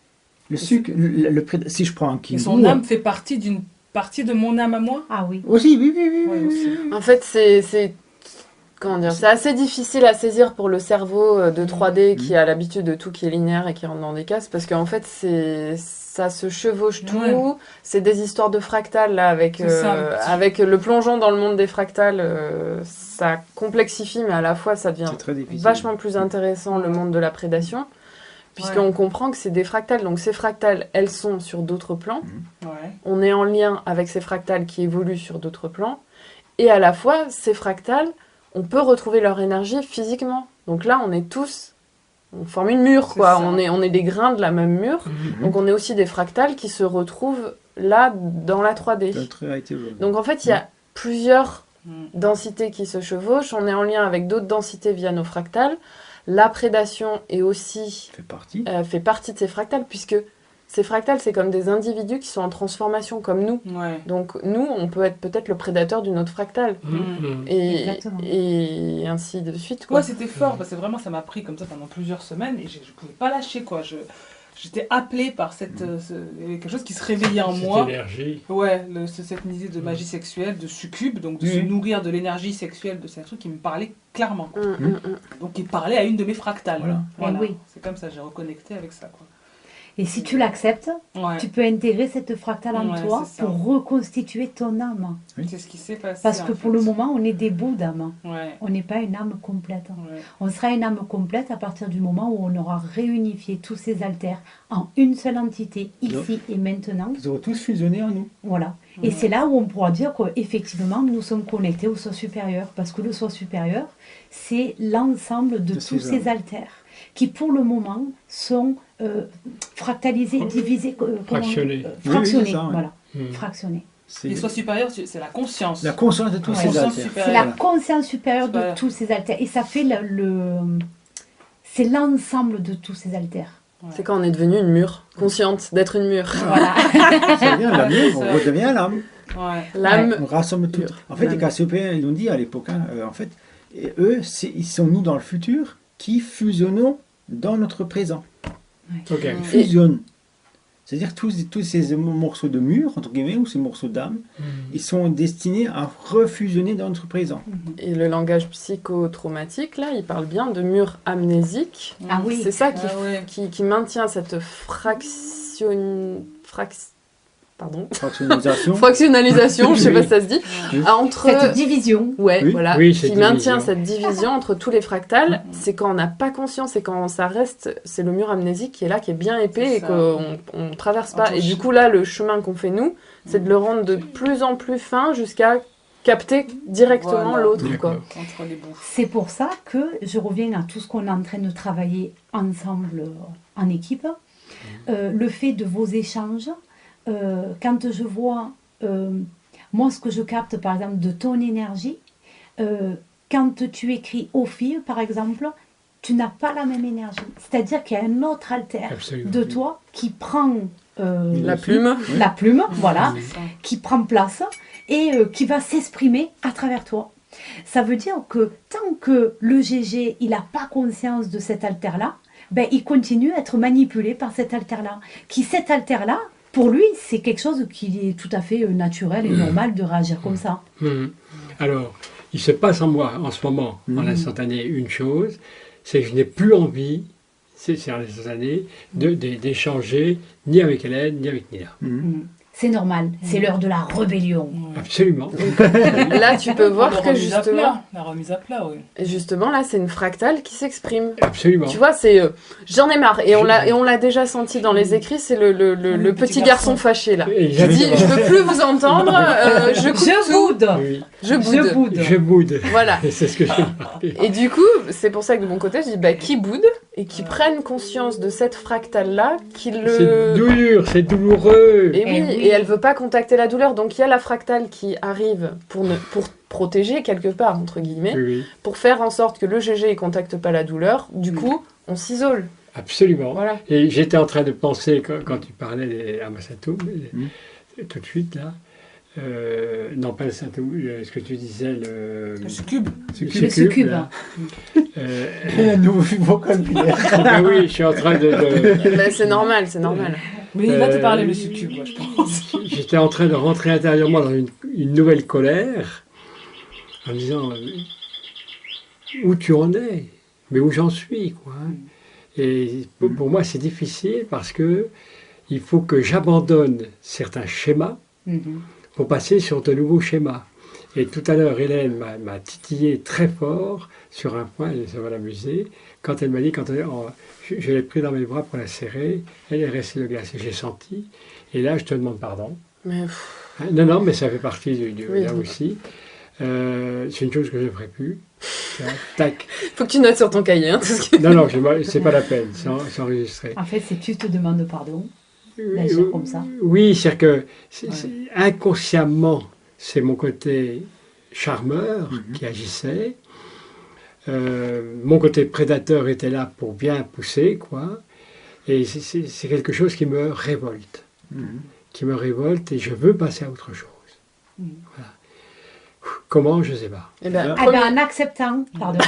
Si je prends un kingu... son âme fait partie d'une partie de mon âme à moi? Ah oui. Aussi, oui. En fait, c'est assez difficile à saisir pour le cerveau de 3D qui a l'habitude de tout qui est linéaire et qui rentre dans des cases, parce qu'en fait, ça se chevauche tout. C'est des histoires de fractales, là, avec le plongeon dans le monde des fractales. Ça complexifie, mais à la fois, ça devient vachement plus intéressant, le monde de la prédation, puisqu'on comprend que c'est des fractales. Donc, ces fractales, elles sont sur d'autres plans. On est en lien avec ces fractales qui évoluent sur d'autres plans. Et à la fois, ces fractales, on peut retrouver leur énergie physiquement. Donc là, on forme une mûre, quoi. On est des grains de la même mûre. Donc on est aussi des fractales qui se retrouvent là, dans la 3D. Donc en fait, il y a plusieurs densités qui se chevauchent. On est en lien avec d'autres densités via nos fractales. La prédation est aussi fait partie de ces fractales, puisque ces fractales, c'est comme des individus qui sont en transformation, comme nous. Donc, nous, on peut être peut-être le prédateur d'une autre fractale. Et ainsi de suite, quoi. Ouais, c'était fort, parce que vraiment, ça m'a pris comme ça pendant plusieurs semaines, et je ne pouvais pas lâcher, quoi. J'étais appelée par quelque chose qui se réveillait en moi. Cette énergie. Ouais, cette idée de magie sexuelle, de succube, donc de se nourrir de l'énergie sexuelle, c'est un truc qui me parlait clairement. Donc, il parlait à une de mes fractales. Voilà. Oui. C'est comme ça, j'ai reconnecté avec ça, quoi. Et si tu l'acceptes, tu peux intégrer cette fractale en toi pour reconstituer ton âme. C'est ce qui s'est passé. Parce que pour le moment, on est des bouts d'âme. On n'est pas une âme complète. On sera une âme complète à partir du moment où on aura réunifié tous ces alters en une seule entité, ici et maintenant. Ils auront tous fusionné en nous. Voilà. Et c'est là où on pourra dire qu'effectivement, nous sommes connectés au soi supérieur. Parce que le soi supérieur, c'est l'ensemble de tous ces alters qui, pour le moment, sont fractalisés, divisés, fractionnés. Voilà. Fractionnés. Les soi supérieurs, c'est la conscience. La conscience de tous ces alters. C'est la conscience supérieure de tous ces alters. Et ça fait c'est l'ensemble de tous ces alters. C'est quand on est devenu une mûre, consciente d'être une mûre. Voilà. Ça vient la mûre, on redevient l'âme. L'âme. On rassemble tout. En fait, les Cassiopéens, ils l'ont dit à l'époque, en fait, eux, ils sont nous dans le futur qui fusionnons dans notre présent. Ok. Fusionnent. C'est-à-dire tous ces morceaux de mur, entre guillemets, ou ces morceaux d'âme, ils sont destinés à refusionner dans notre présent. Et le langage psychotraumatique, là, il parle bien de mur amnésique. Ah oui. C'est ça qui maintient cette fractionnalisation, je sais pas si ça se dit, entre cette division. Voilà, qui maintient cette division entre tous les fractals. C'est quand on n'a pas conscience et quand ça reste, c'est le mur amnésique qui est là, qui est bien épais et qu'on traverse pas. Et du coup là, le chemin qu'on fait nous, c'est de le rendre de plus en plus fin jusqu'à capter directement l'autre. C'est pour ça que je reviens à tout ce qu'on est en train de travailler ensemble en équipe. Le fait de vos échanges. Quand je vois, moi ce que je capte par exemple de ton énergie, quand tu écris aux filles par exemple, tu n'as pas la même énergie. C'est-à-dire qu'il y a un autre alter de toi qui prend la plume, voilà, qui prend place et qui va s'exprimer à travers toi. Ça veut dire que tant que le GG il n'a pas conscience de cet alter-là, ben, il continue à être manipulé par cet alter-là. Cet alter-là, pour lui, c'est quelque chose qui est tout à fait naturel et normal de réagir comme ça. Alors, il se passe en moi, en ce moment, en instantané, une chose, c'est que je n'ai plus envie, c'est en instantané, d'échanger ni avec Hélène, ni avec Nina. C'est normal, c'est l'heure de la rébellion. Absolument. Là, tu peux voir que justement... La remise à plat, oui. Et justement, là, c'est une fractale qui s'exprime. Absolument. Tu vois, c'est... j'en ai marre. Et on l'a déjà senti dans les écrits, c'est le petit garçon fâché, là. Qui dit, je veux plus vous entendre, je boude. Oui. Je boude. Voilà. C'est ce que j'ai remarqué. Et du coup, c'est pour ça que de mon côté, je dis, qui boude et qui prennent conscience de cette fractale-là, qui le... C'est dur, c'est douloureux. Et oui, et elle veut pas contacter la douleur. Donc il y a la fractale qui arrive pour protéger quelque part, entre guillemets, pour faire en sorte que le GG ne contacte pas la douleur. Du coup, on s'isole. Absolument. Voilà. Et j'étais en train de penser, quand tu parlais des Amasato, tout de suite là, non pas le Sato, ce que tu disais, le succube. Le succube. Un nouveau vocabulaire. Oui, je suis en train de... c'est normal, c'est normal. Mais il va te parler le succube, moi, je pense. J'étais en train de rentrer intérieurement dans une nouvelle colère, en me disant, où tu en es, mais où j'en suis, quoi. Et pour moi, c'est difficile parce que il faut que j'abandonne certains schémas pour passer sur de nouveaux schémas. Et tout à l'heure, Hélène m'a titillé très fort sur un point, et ça va l'amuser, quand elle m'a dit, je l'ai pris dans mes bras pour la serrer, elle est restée de glace et j'ai senti, et là je te demande pardon. Mais... Non, mais ça fait partie là aussi. C'est une chose que je ne ferai plus. Tac. Faut que tu notes sur ton cahier. Tout ce qui... Non, c'est pas la peine, c'est enregistré. En fait, c'est tu te demandes pardon, d'agir comme ça. Oui, c'est-à-dire que inconsciemment, c'est mon côté charmeur qui agissait. Mon côté prédateur était là pour bien pousser, quoi. Et c'est quelque chose qui me révolte. Qui me révolte et je veux passer à autre chose. Voilà. Comment, je ne sais pas. En acceptant, pardon.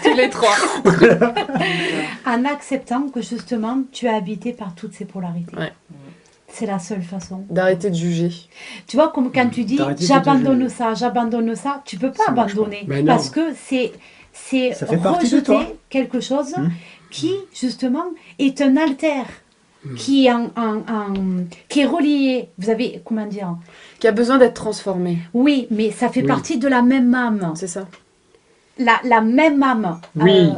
Tous les trois. En acceptant que justement, tu es habité par toutes ces polarités. Ouais. C'est la seule façon. D'arrêter de juger. Tu vois, comme quand tu dis j'abandonne ça, tu peux pas abandonner. Parce que c'est rejeter quelque chose qui, justement, est un alter. Qui est relié, vous avez, comment dire, qui a besoin d'être transformé. Oui, mais ça fait partie de la même âme. C'est ça. La même âme. Oui.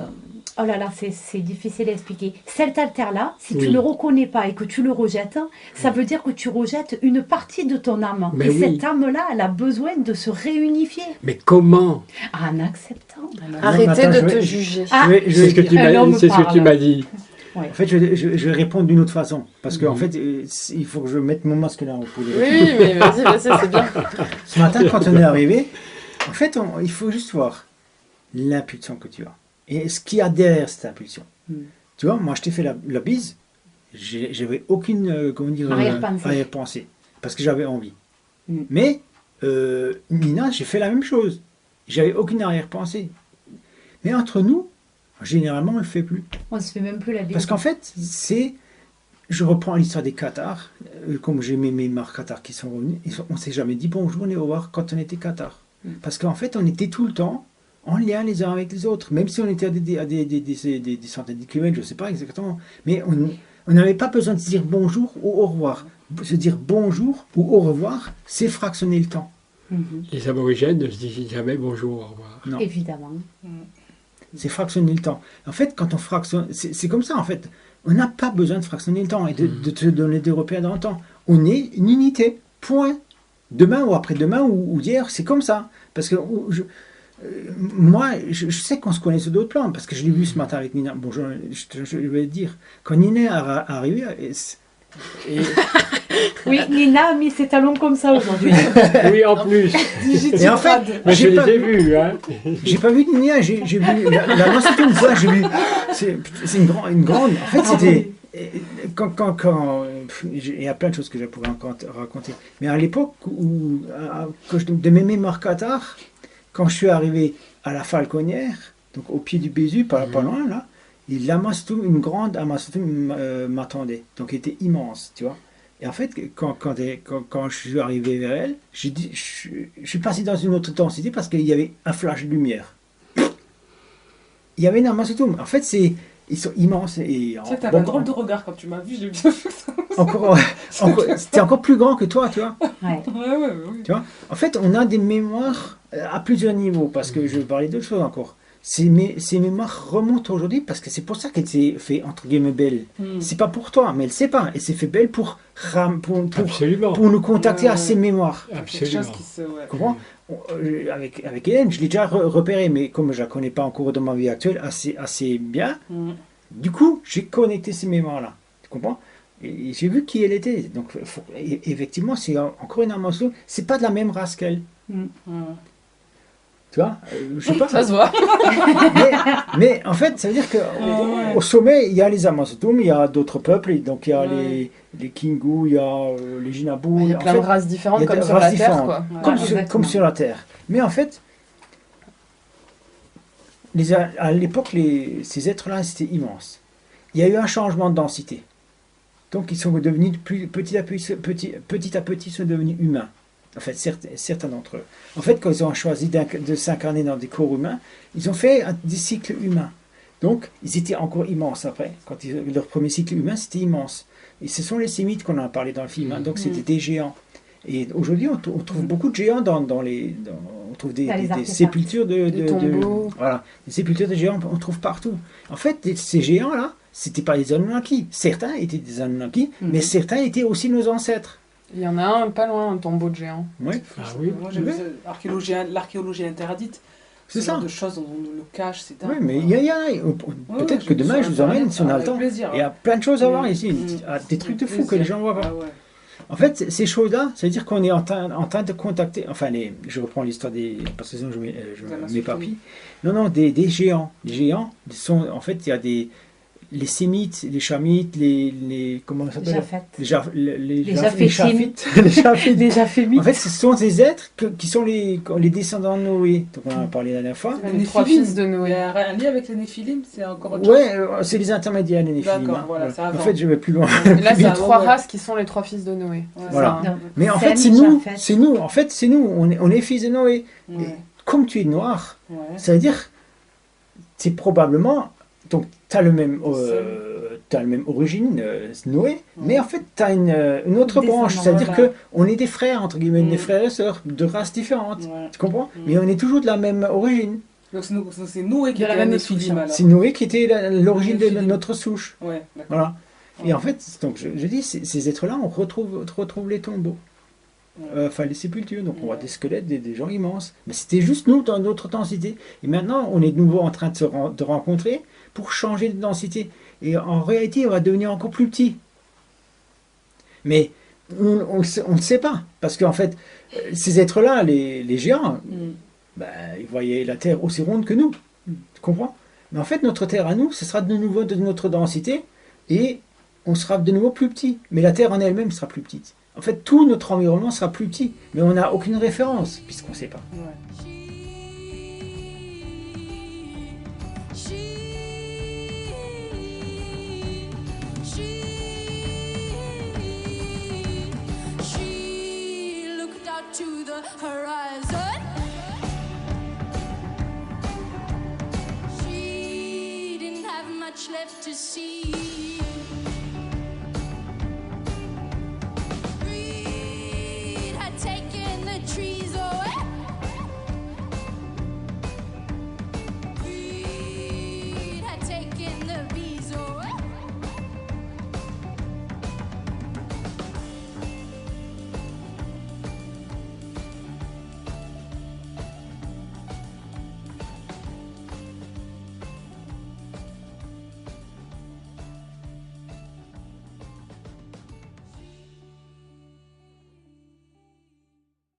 Oh là là, c'est difficile à expliquer. Cet alter-là, si tu ne le reconnais pas et que tu le rejettes, ça veut dire que tu rejettes une partie de ton âme. Mais cette âme-là, elle a besoin de se réunifier. Mais comment? En acceptant. Arrêtez de te juger. C'est ce que tu m'as dit. Ouais. En fait, je vais répondre d'une autre façon. Parce qu'en fait, il faut que je mette mon masque là. Oui, mais vas-y, c'est bien. Ce matin, quand on est arrivé, en fait, il faut juste voir l'impulsion que tu as. Et ce qu'il y a derrière cette impulsion. Tu vois, moi, je t'ai fait la bise. J'avais aucune arrière-pensée. Parce que j'avais envie. Mais, Nina, j'ai fait la même chose. J'avais aucune arrière-pensée. Mais entre nous, Généralement, on ne le fait plus. On se fait même plus la bise. Parce qu'en fait, je reprends l'histoire des Qatars, comme j'ai mes mémoires Qatars qui sont revenus, on ne s'est jamais dit bonjour ni au revoir quand on était Qatar. Parce qu'en fait, on était tout le temps en lien les uns avec les autres, même si on était à des centaines de kilomètres, je ne sais pas exactement, mais on n'avait pas besoin de se dire bonjour ou au revoir. Se dire bonjour ou au revoir, c'est fractionner le temps. Les aborigènes ne se disent jamais bonjour, au revoir. Non. Évidemment. C'est fractionner le temps. En fait, quand on fractionne, c'est comme ça en fait. On n'a pas besoin de fractionner le temps et de te donner des repères dans le temps. On est une unité, point. Demain ou après-demain ou hier, c'est comme ça. Parce que moi, je sais qu'on se connaît sur d'autres plans, parce que je l'ai vu ce matin avec Nina. Bon, je vais te dire, quand Nina est arrivée... Oui, Nina a mis ses talons comme ça aujourd'hui. Oui, en plus. Et en fait, mais je les ai vus. Hein. J'ai pas vu Nina, j'ai vu la masse une fois, j'ai vu. C'est une grande. En fait, c'était. Il y a plein de choses que je pourrais raconter. Mais à l'époque de mes mémoires Qatar, quand je suis arrivé à la Falconnière, donc au pied du Bézu, pas loin là, une grande Amastoum m'attendait. Donc elle était immense, tu vois. Et en fait, quand je suis arrivé vers elle, je suis passé dans une autre densité parce qu'il y avait un flash de lumière. Il y avait une Amastoum. En fait, ils sont immenses. Tu sais, t'avais un drôle de regard quand tu m'as vu, j'ai bien vu ça. C'était encore plus grand que toi, tu vois. Ouais. Oui. Tu vois. En fait, on a des mémoires à plusieurs niveaux, parce que je vais parler d'autres choses encore. Ces mémoires remontent aujourd'hui parce que c'est pour ça qu'elle s'est fait entre guillemets belle. C'est pas pour toi, mais elle sait pas. Elle s'est fait belle pour nous contacter à ses mémoires. Absolument. Comprends? Avec Hélène, je l'ai déjà repéré, mais comme je la connais pas encore dans ma vie actuelle assez bien, du coup, j'ai connecté ces mémoires-là. Tu comprends? Et j'ai vu qui elle était. Donc, effectivement, c'est encore une Amazonie. C'est pas de la même race qu'elle. Tu vois, je sais pas. Ça se voit. mais en fait, ça veut dire qu'au sommet, il y a les Amazones, il y a d'autres peuples, donc il y a les Kingu, il y a les Jinabou. Il y a plein de races différentes comme sur la Terre, quoi. Comme sur la Terre. Mais en fait, à l'époque, ces êtres-là, c'était immense. Il y a eu un changement de densité. Donc ils sont devenus, petit à petit, sont devenus humains. En fait, certains d'entre eux. En fait, quand ils ont choisi de s'incarner dans des corps humains, ils ont fait des cycles humains. Donc, ils étaient encore immenses après. Leur premier cycle humain, c'était immense. Et ce sont les Sémites qu'on a parlé dans le film. Donc, c'était des géants. Et aujourd'hui, on trouve beaucoup de géants on trouve des sépultures voilà, des sépultures de géants, on trouve partout. En fait, ces géants-là, c'était pas des Anunnaki. Certains étaient des Anunnaki, mais certains étaient aussi nos ancêtres. Il y en a un pas loin, un tombeau de géant. Oui. Moi, j'ai vu l'archéologie interdite. C'est ça. De choses, on le cache, c'est dingue. Oui, mais il y a peut-être que demain, je vous emmène si on a le temps. Il y a plein de choses à voir ici. Des trucs de fou que les gens voient pas. En fait, ces choses-là, ça veut dire qu'on est en train de contacter. Enfin, je reprends l'histoire parce que sinon je m'éparpille. Non, des géants. Les géants sont. En fait, il y a les Sémites, les Chamites, comment ça s'appelle? Les Japhémites. Les Japhémites. En fait, ce sont des êtres qui sont les descendants de Noé. Donc, on en a parlé la dernière fois. Les trois fils de Noé. Il y a un lien avec les Néphilim, c'est encore autre chose. Ouais, c'est les intermédiaires, les Néphilim. D'accord, voilà, ça avance. En fait, je vais plus loin. Là, c'est trois races qui sont les trois fils de Noé. Voilà. Mais en fait, c'est nous. En fait, c'est nous. On est fils de Noé. Et comme tu es noir, ça veut dire c'est probablement. Donc, tu as le même origine, Noé, mais en fait, tu as une autre branche. C'est-à-dire qu'on est des frères, entre guillemets, des frères et sœurs, de races différentes. Tu comprends? Mais on est toujours de la même origine. Donc, c'est Noé qui était la Néphilim. C'est Noé qui était l'origine de notre souche. Ouais, voilà. Et en fait, donc, je dis, ces êtres-là, on retrouve les tombeaux. Enfin, les sépultures. Donc, on voit des squelettes, des gens immenses. Mais c'était juste nous, dans notre densité. Et maintenant, on est de nouveau en train de rencontrer pour changer de densité. Et en réalité, on va devenir encore plus petit. Mais on ne sait pas. Parce qu'en fait, ces êtres-là, les géants, ils voyaient la Terre aussi ronde que nous. Tu comprends? Mais en fait, notre Terre à nous, ce sera de nouveau de notre densité. Et on sera de nouveau plus petit. Mais la Terre en elle-même sera plus petite. En fait, tout notre environnement sera plus petit. Mais on n'a aucune référence, puisqu'on ne sait pas. She much left to see.